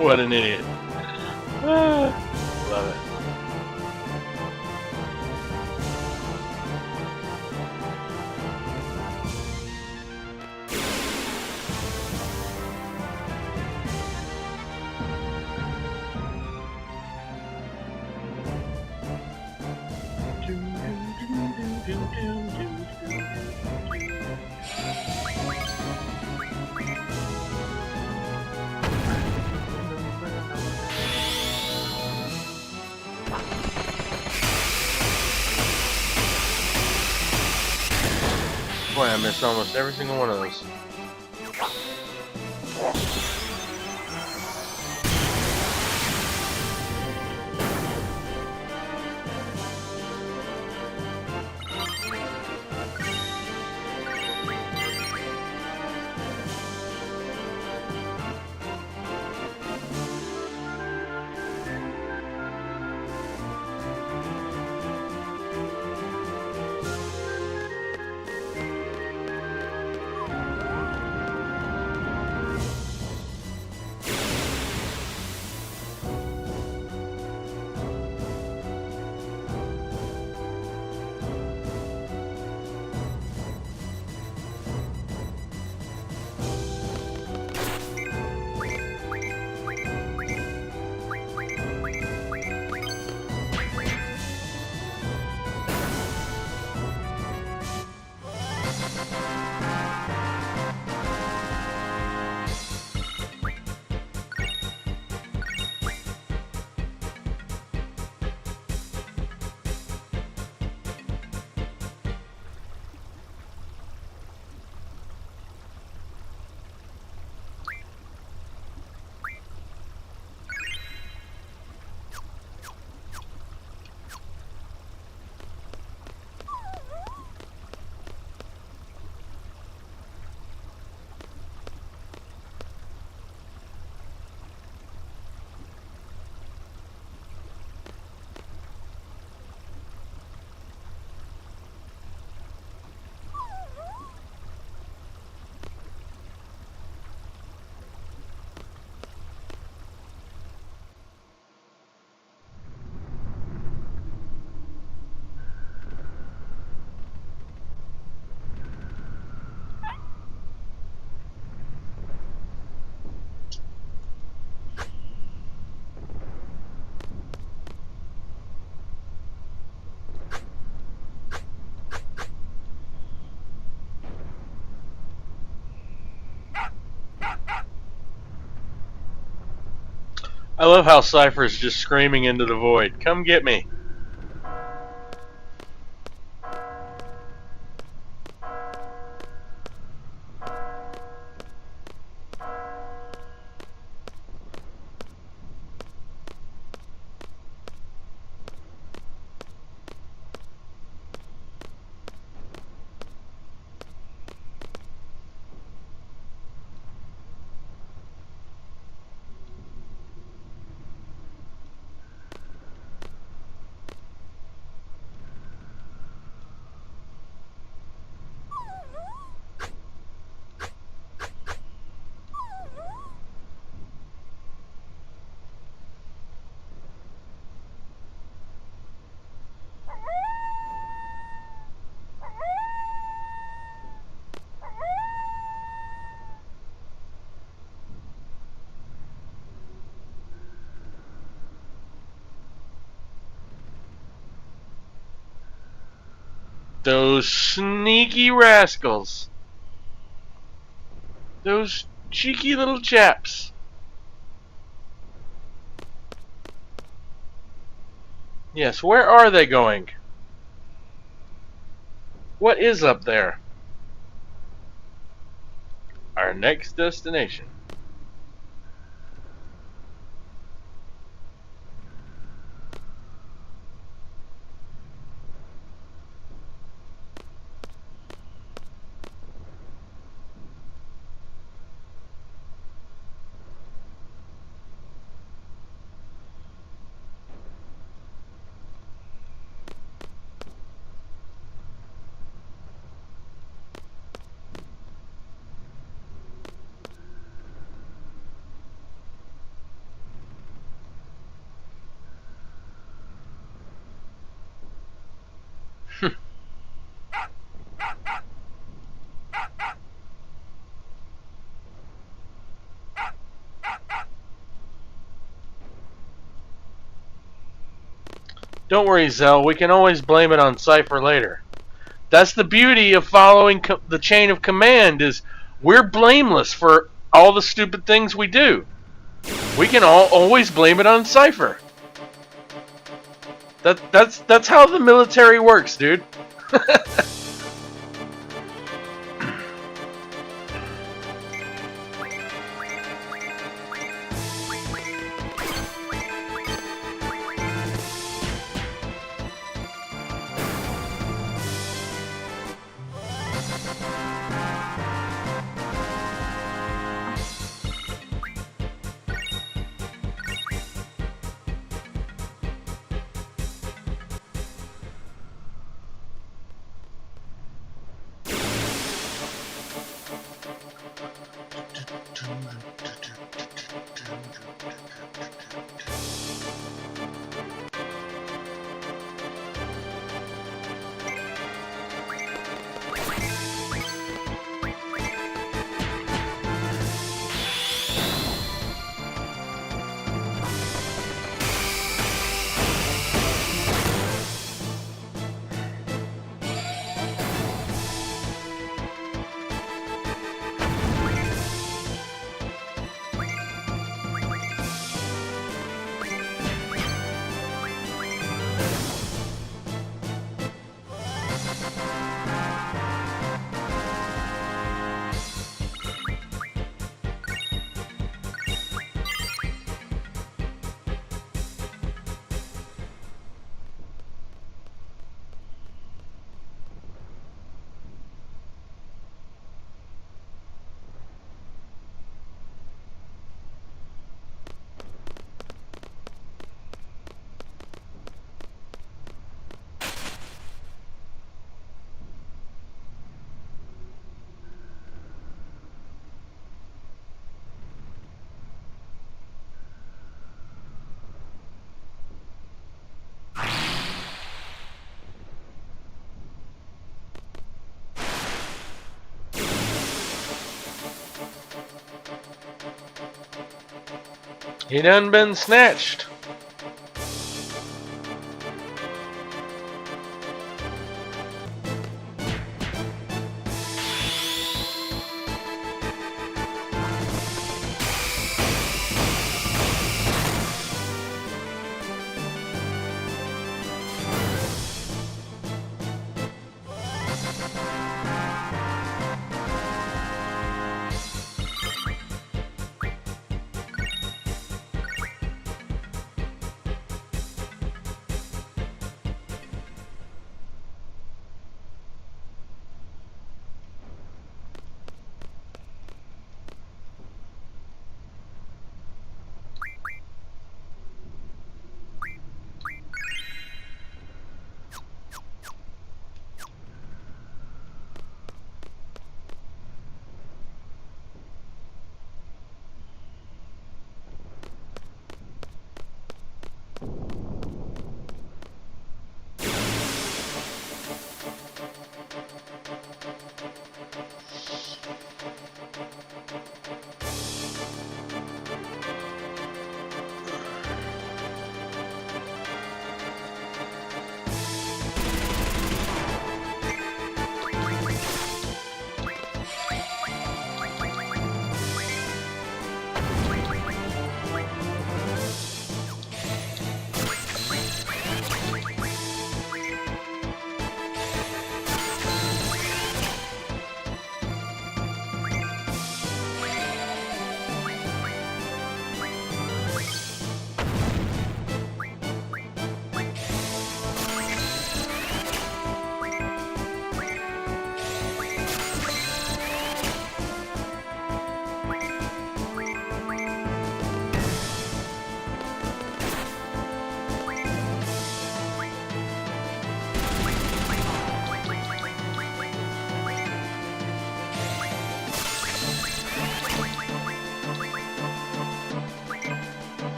A: What an idiot. Love it. Boy, I missed almost every single one of those. I love how Cypher's just screaming into the void. Come get me. Those sneaky rascals. Those cheeky little chaps. Yes, where are they going? What is up there? Our next destination. Don't worry, Zell. We can always blame it on Cypher later. That's the beauty of following the chain of command is we're blameless for all the stupid things we do. We can always blame it on Cypher. That's how the military works, dude. He done been snatched.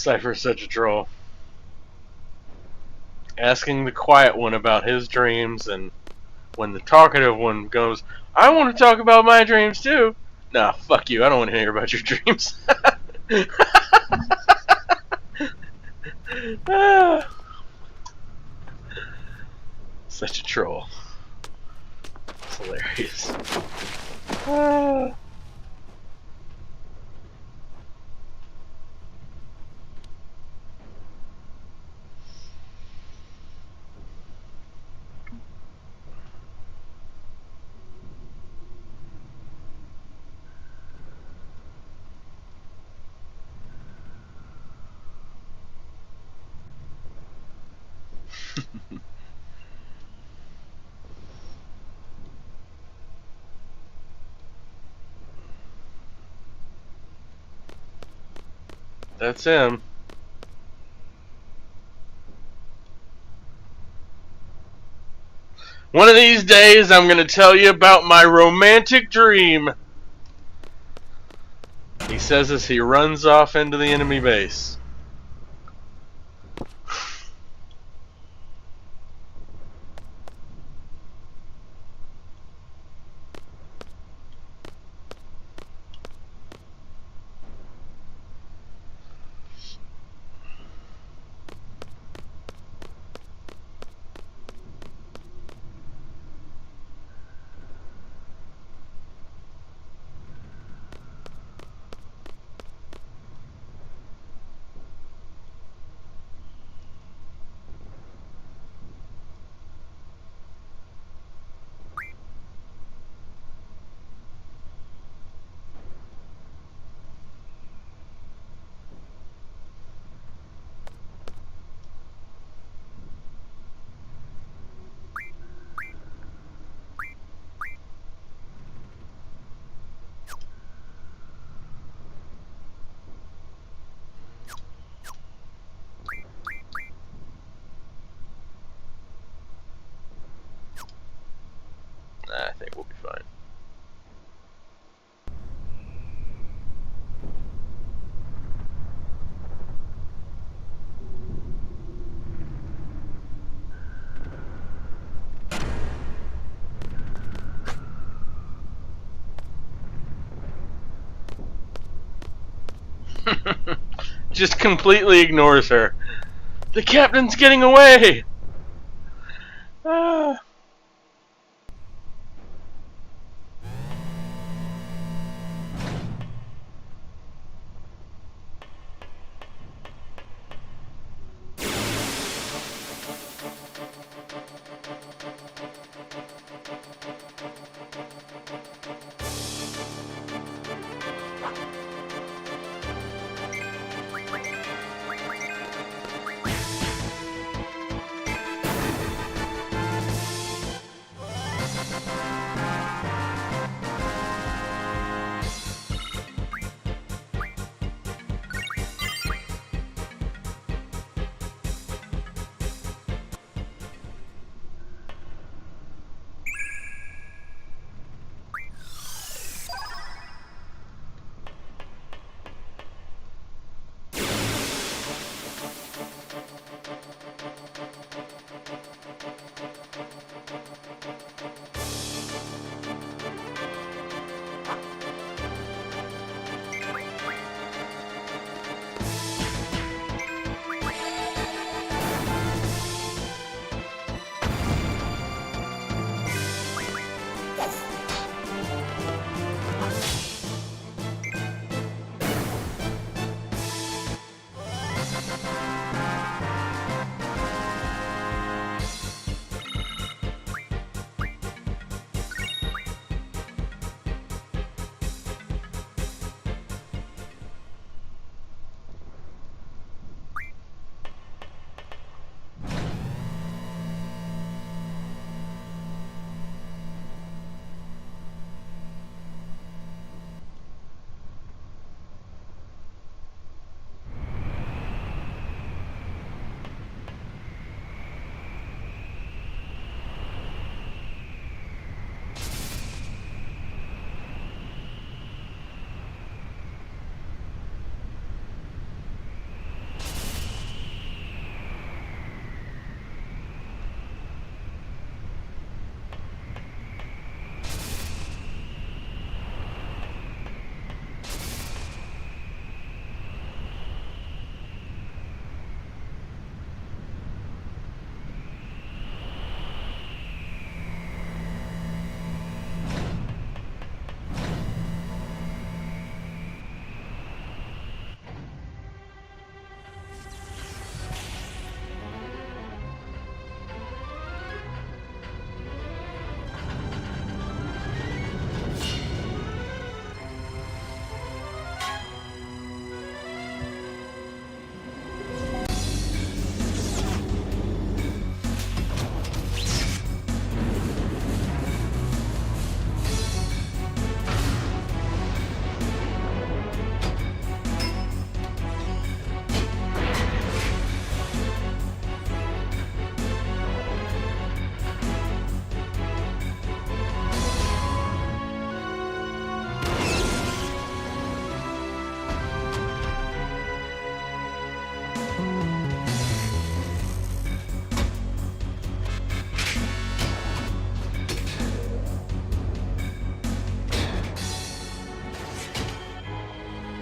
A: Cypher's such a troll. Asking the quiet one about his dreams, and when the talkative one goes, I want to talk about my dreams too. Nah, fuck you. I don't want to hear about your dreams. Such a troll. It's hilarious. That's him. One of these days, I'm going to tell you about my romantic dream. He says as he runs off into the enemy base. I think we'll be fine. Just completely ignores her. The captain's getting away! Ah.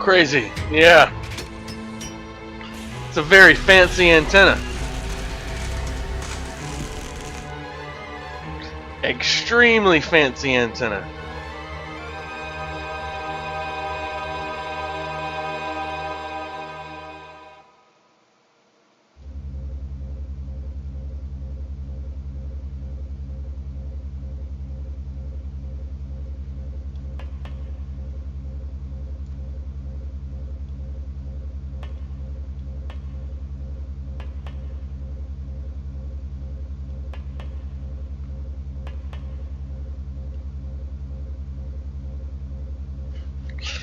A: Crazy. Yeah. It's a very fancy antenna. Extremely fancy antenna.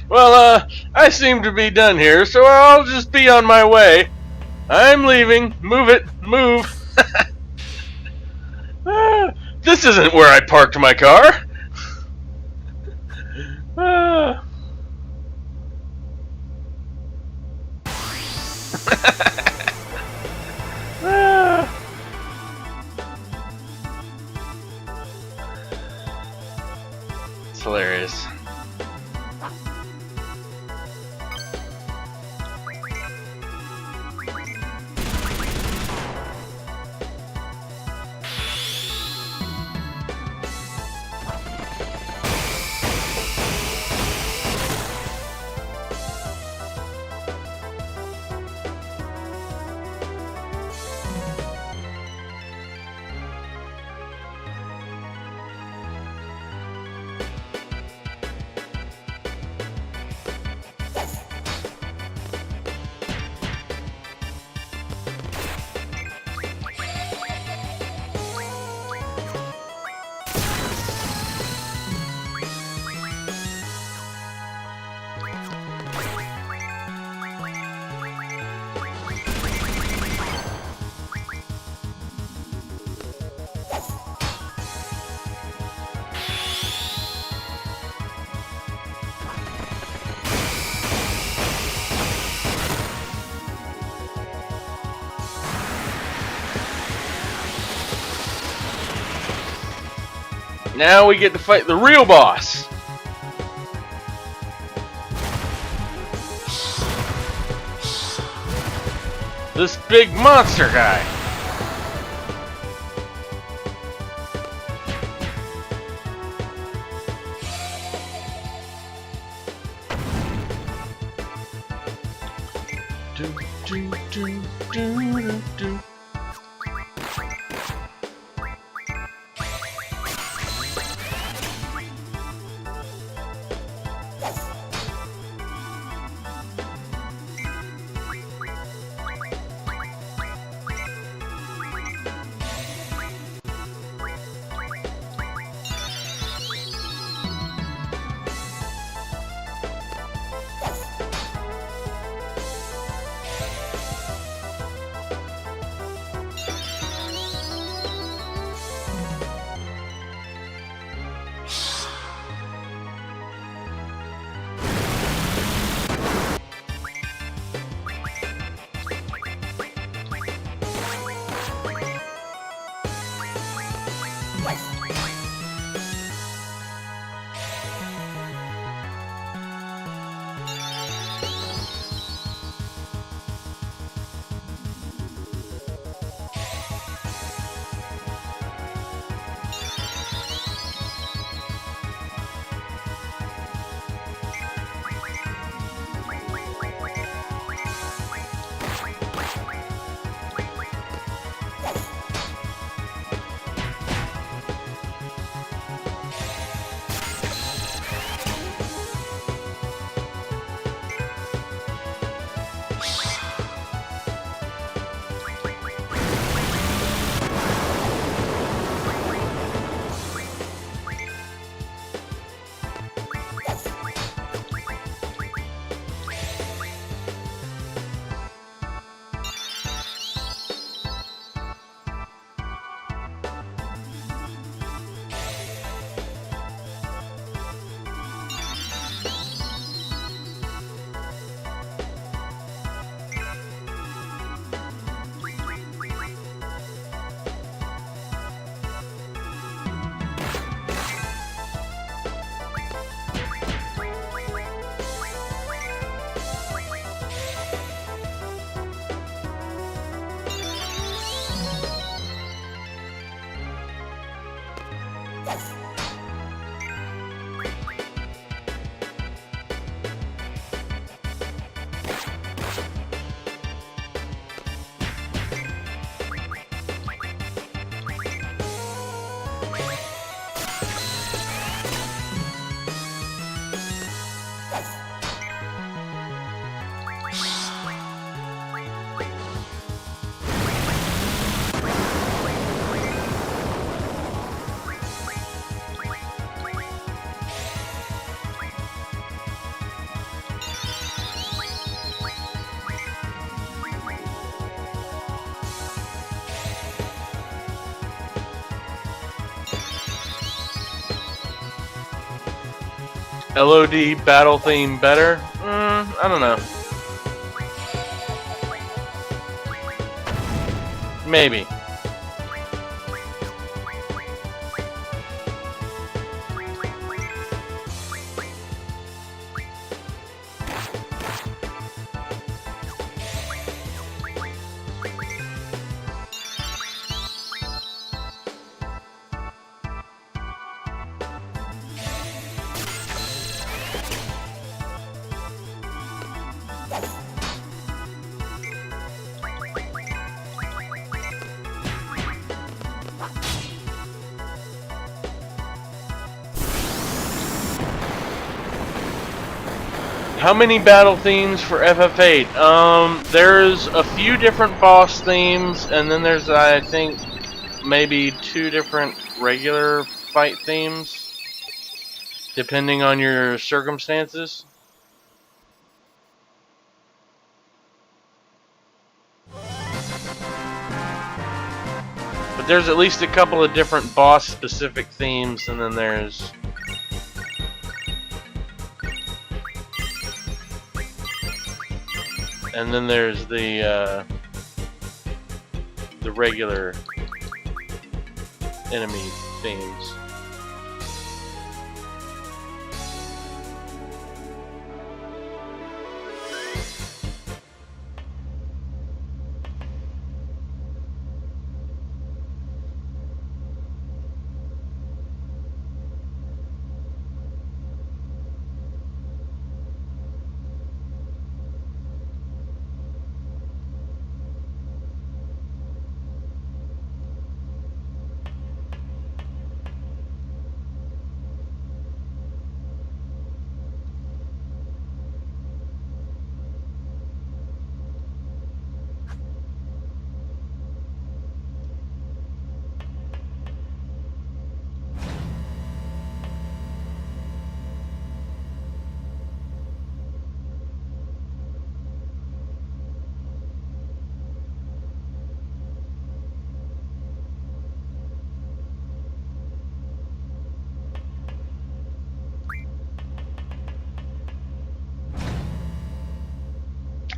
A: Well, I seem to be done here, so I'll just be on my way. I'm leaving. Move it. Move. This isn't where I parked my car. It's hilarious. Now we get to fight the real boss. This big monster guy. Do, do, do, do, do. LOD battle theme better? I don't know. Maybe. How many battle themes for FF8? There's a few different boss themes, and then there's, I think, maybe 2 different regular fight themes, depending on your circumstances. But there's at least a couple of different boss-specific themes, and then there's... And then there's the regular enemy themes.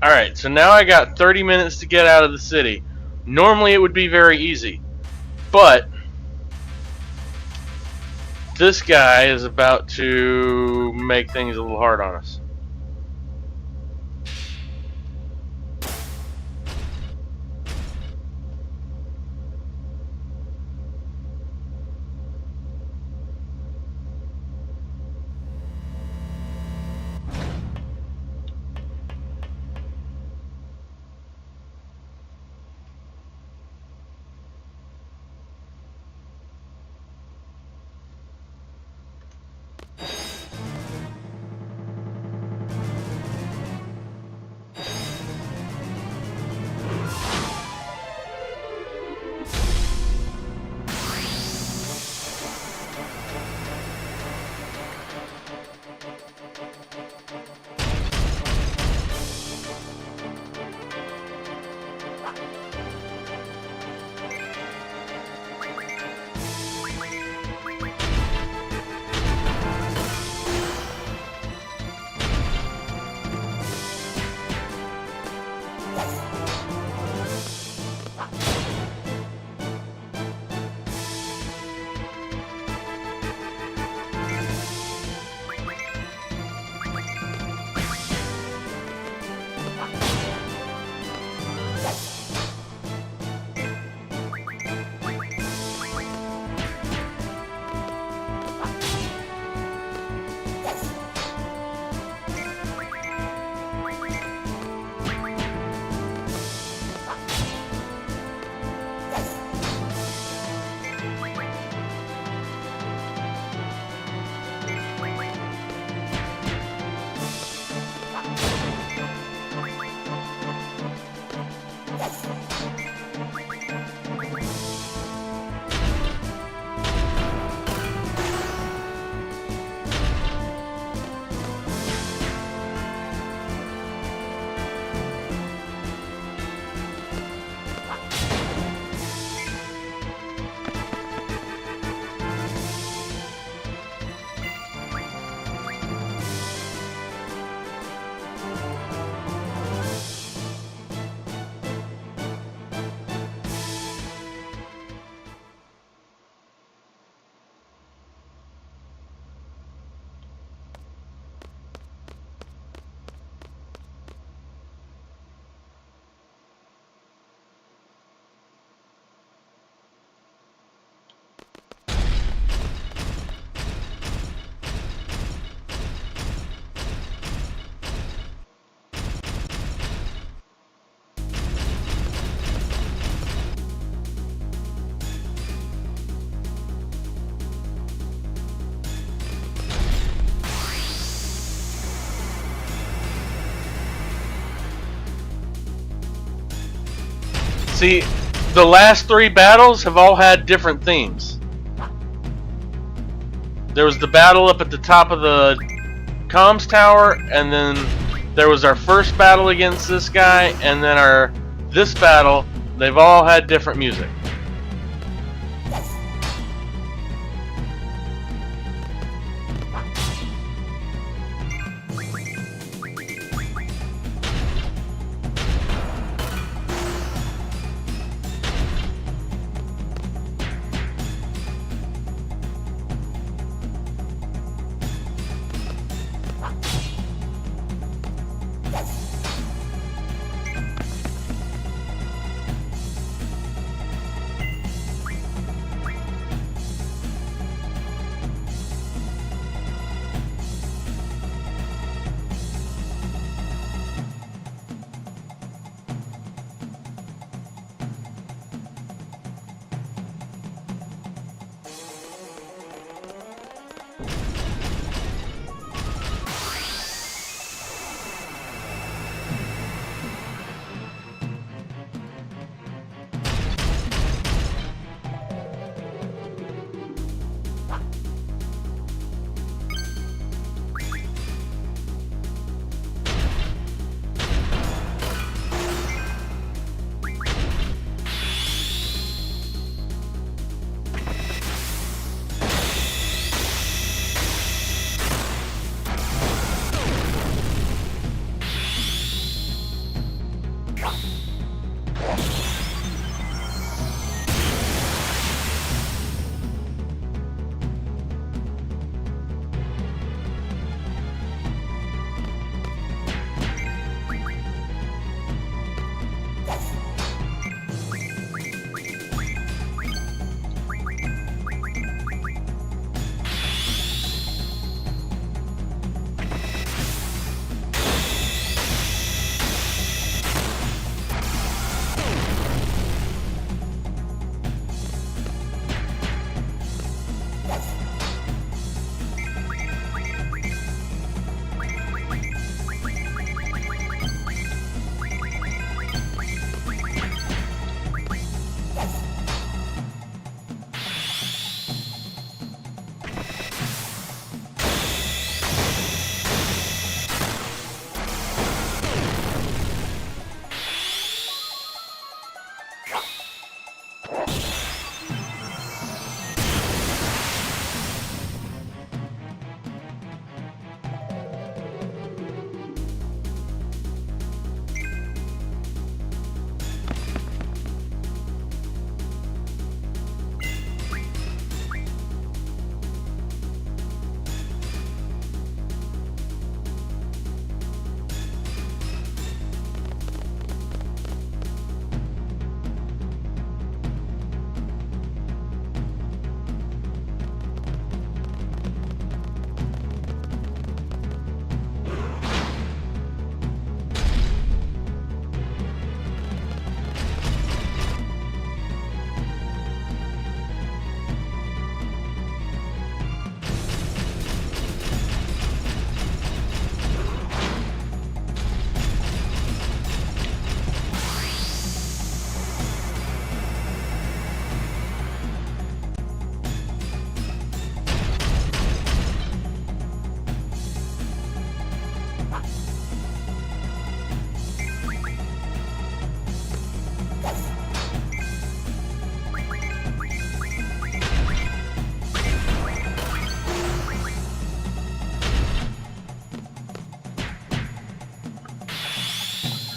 A: Alright, so now I got 30 minutes to get out of the city. Normally it would be very easy, but this guy is about to make things a little hard on us. See, the last 3 battles have all had different themes. There was the battle up at the top of the comms tower, and then there was our first battle against this guy, and then this battle. They've all had different music.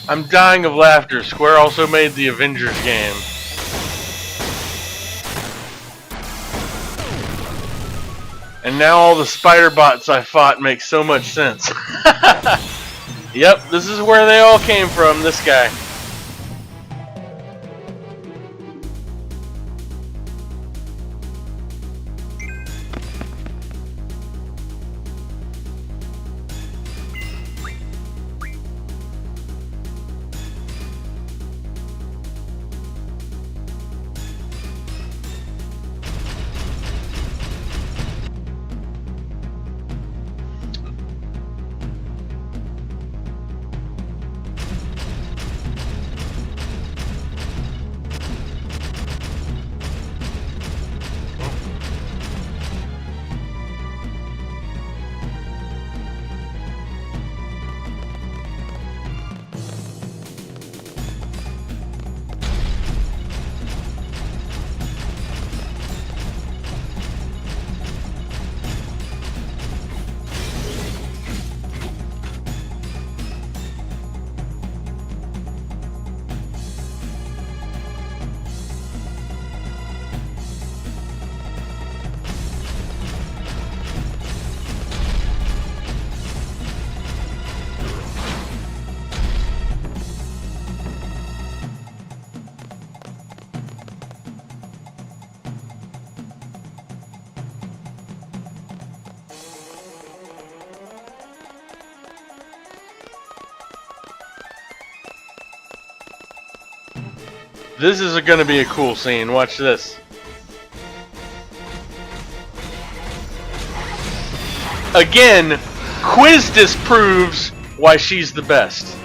A: I'm dying of laughter. Square also made the Avengers game. And now all the spider bots I fought make so much sense. Yep, this is where they all came from, this guy. This is going to be a cool scene. Watch this. Again, Quiz disproves why she's the best.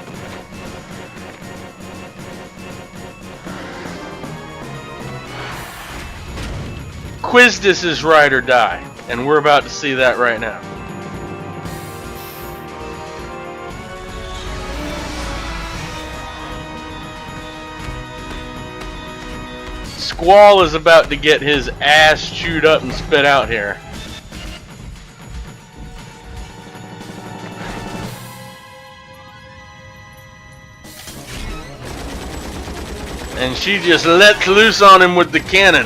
A: Quizdis is ride or die, and we're about to see that right now. Squall is about to get his ass chewed up and spit out here. And she just lets loose on him with the cannon.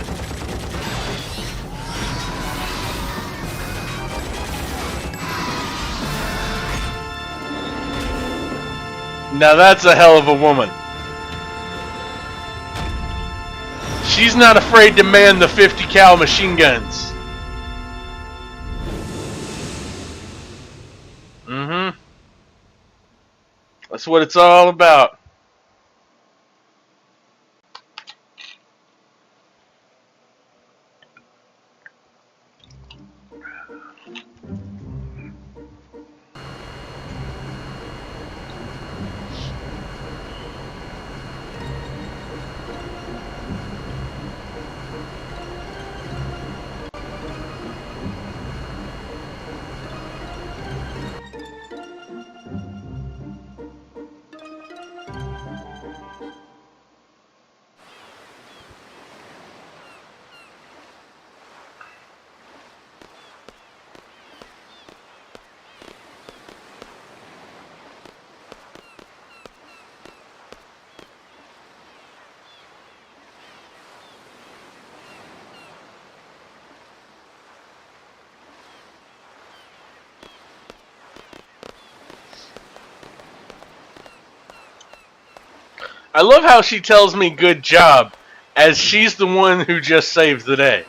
A: Now that's a hell of a woman. She's not afraid to man the 50 cal machine guns. Mm-hmm. That's what it's all about. I love how she tells me good job, as she's the one who just saved the day.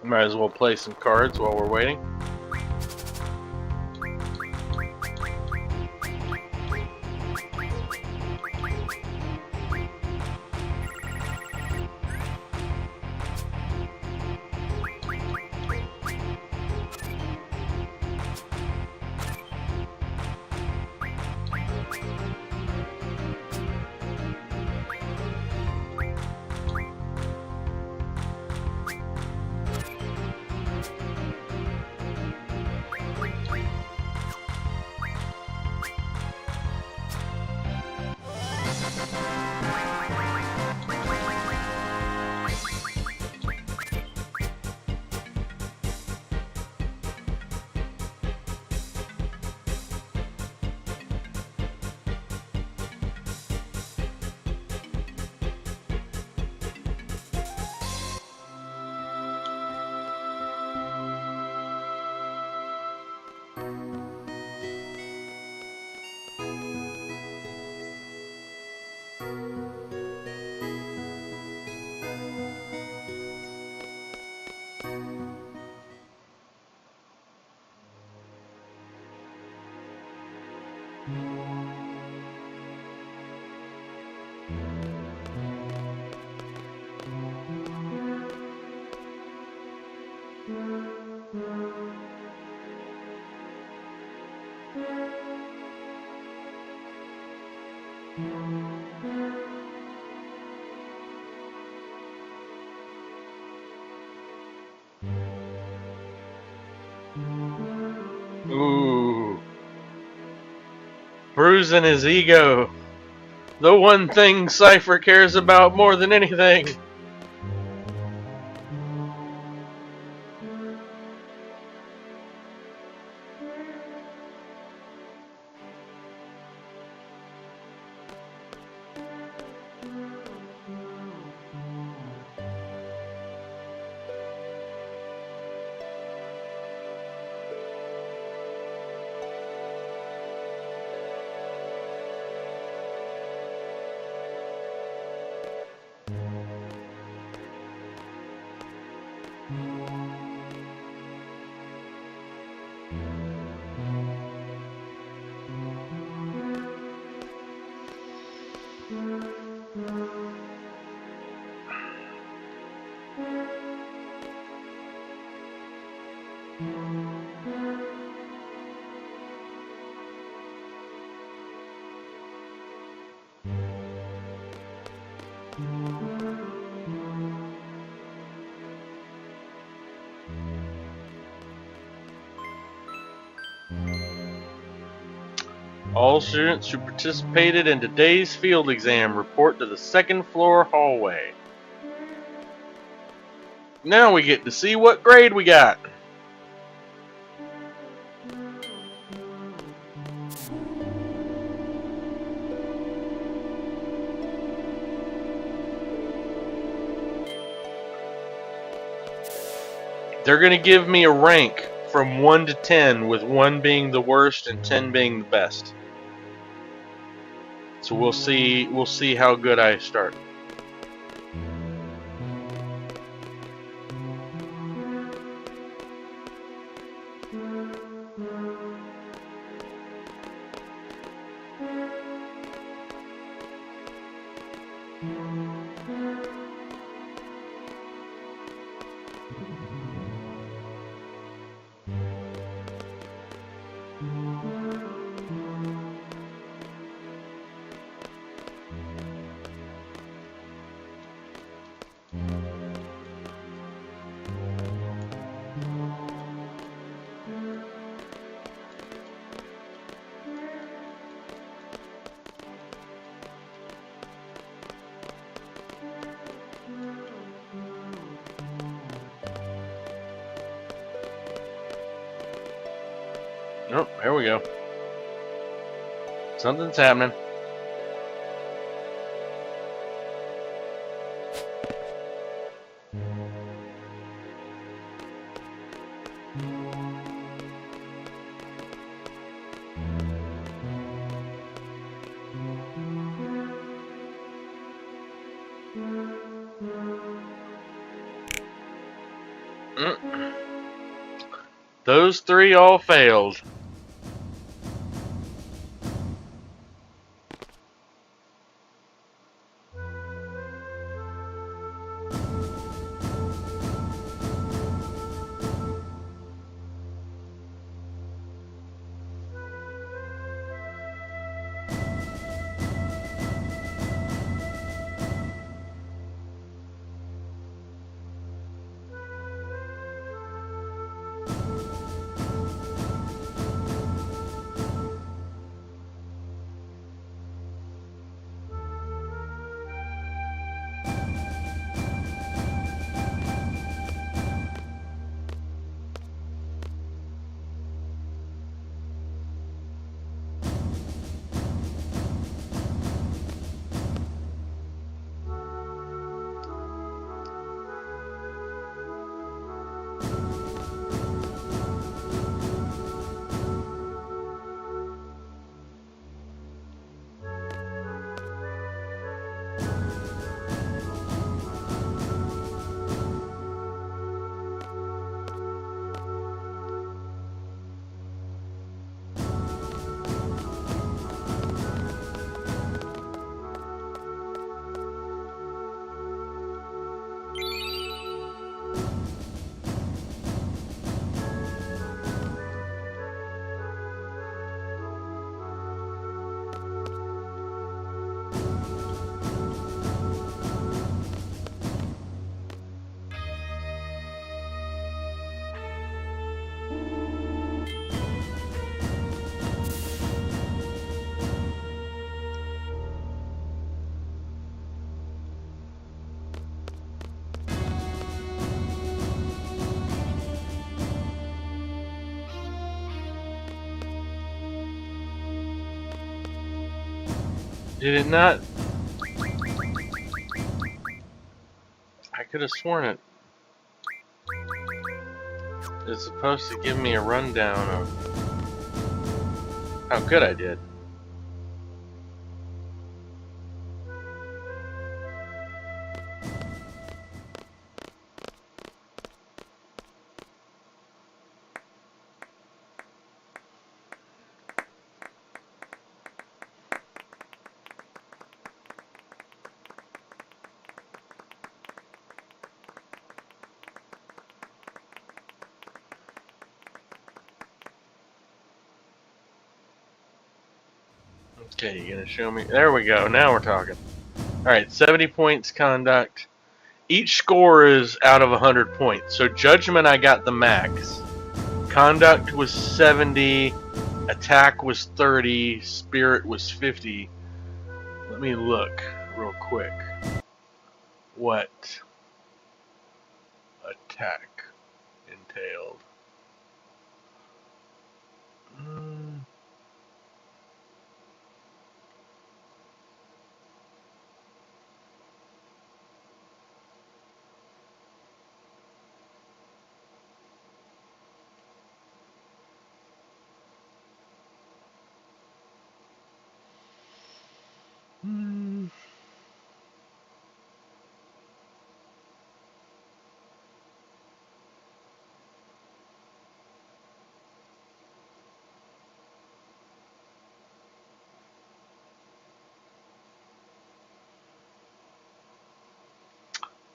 A: Might as well play some cards while we're waiting. Ooh. Bruising his ego. The one thing Cypher cares about more than anything. All students who participated in today's field exam report to the second floor hallway. Now we get to see what grade we got. They're going to give me a rank from 1 to 10, with 1 being the worst and 10 being the best. So we'll see how good I start. Oh, here we go. Something's happening. Those three all failed. Did it not? I could have sworn it. It's supposed to give me a rundown of how good I did. Okay, you gonna show me? There we go. Now we're talking. Alright, 70 points conduct. Each score is out of 100 points. So judgment, I got the max. Conduct was 70. Attack was 30. Spirit was 50. Let me look real quick. What attack entailed?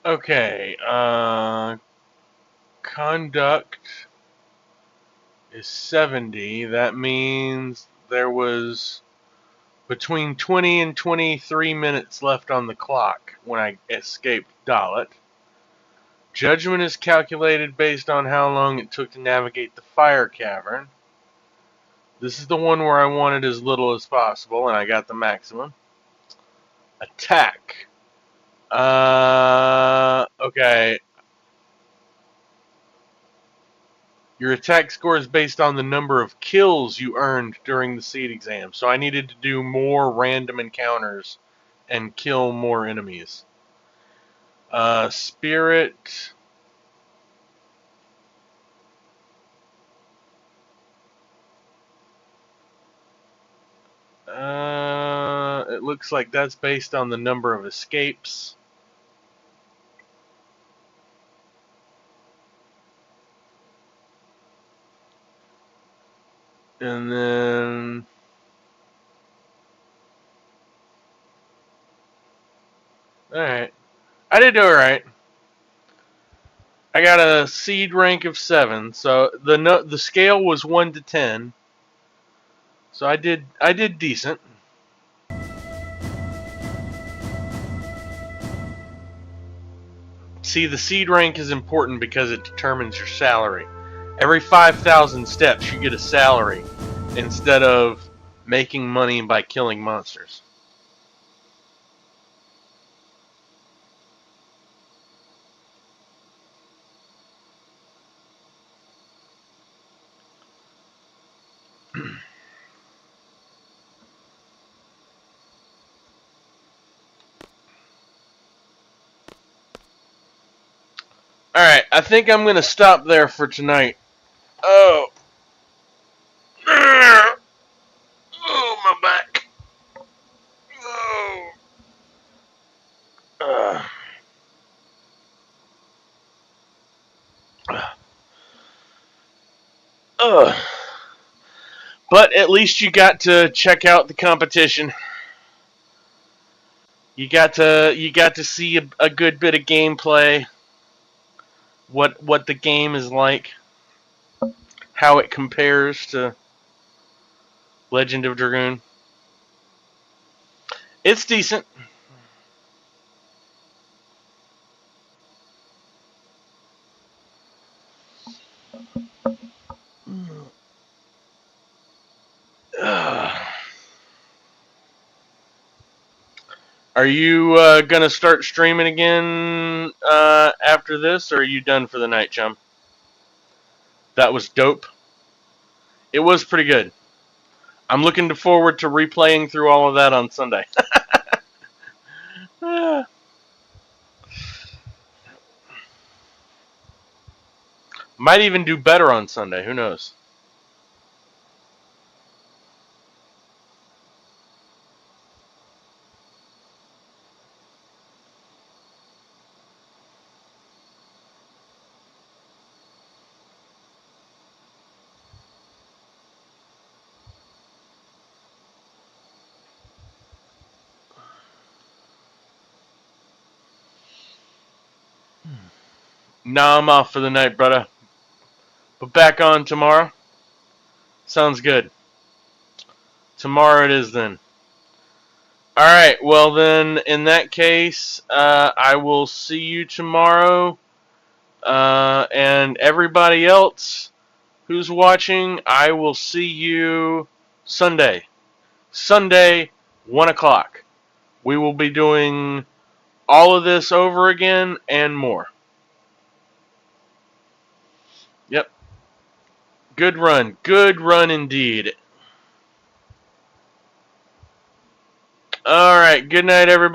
A: Okay, conduct is 70. That means there was between 20 and 23 minutes left on the clock when I escaped Dalit. Judgment is calculated based on how long it took to navigate the fire cavern. This is the one where I wanted as little as possible, and I got the maximum. Attack. Okay. Your attack score is based on the number of kills you earned during the seed exam. So I needed to do more random encounters and kill more enemies. Spirit. It looks like that's based on the number of escapes. And then alright. I did alright. I got a seed rank of 7, so the scale was 1 to 10. So I did decent. See, the seed rank is important because it determines your salary. Every 5,000 steps you get a salary instead of making money by killing monsters. Alright, I think I'm going to stop there for tonight. Oh. Oh, my back. Oh. Uh. Uh. But at least you got to check out the competition. You got to see a good bit of gameplay. What the game is like. How it compares to Legend of Dragoon. It's decent. Are you gonna start streaming again after this, or are you done for the night, chum? That was dope. It was pretty good. I'm looking forward to replaying through all of that on Sunday. Might even do better on Sunday. Who knows? Nah, I'm off for the night, brother. But back on tomorrow. Sounds good. Tomorrow it is then. Alright, well then, in that case, I will see you tomorrow. And everybody else who's watching, I will see you Sunday. Sunday, 1 o'clock. We will be doing all of this over again and more. Yep. Good run. Good run indeed. Alright, good night, everybody.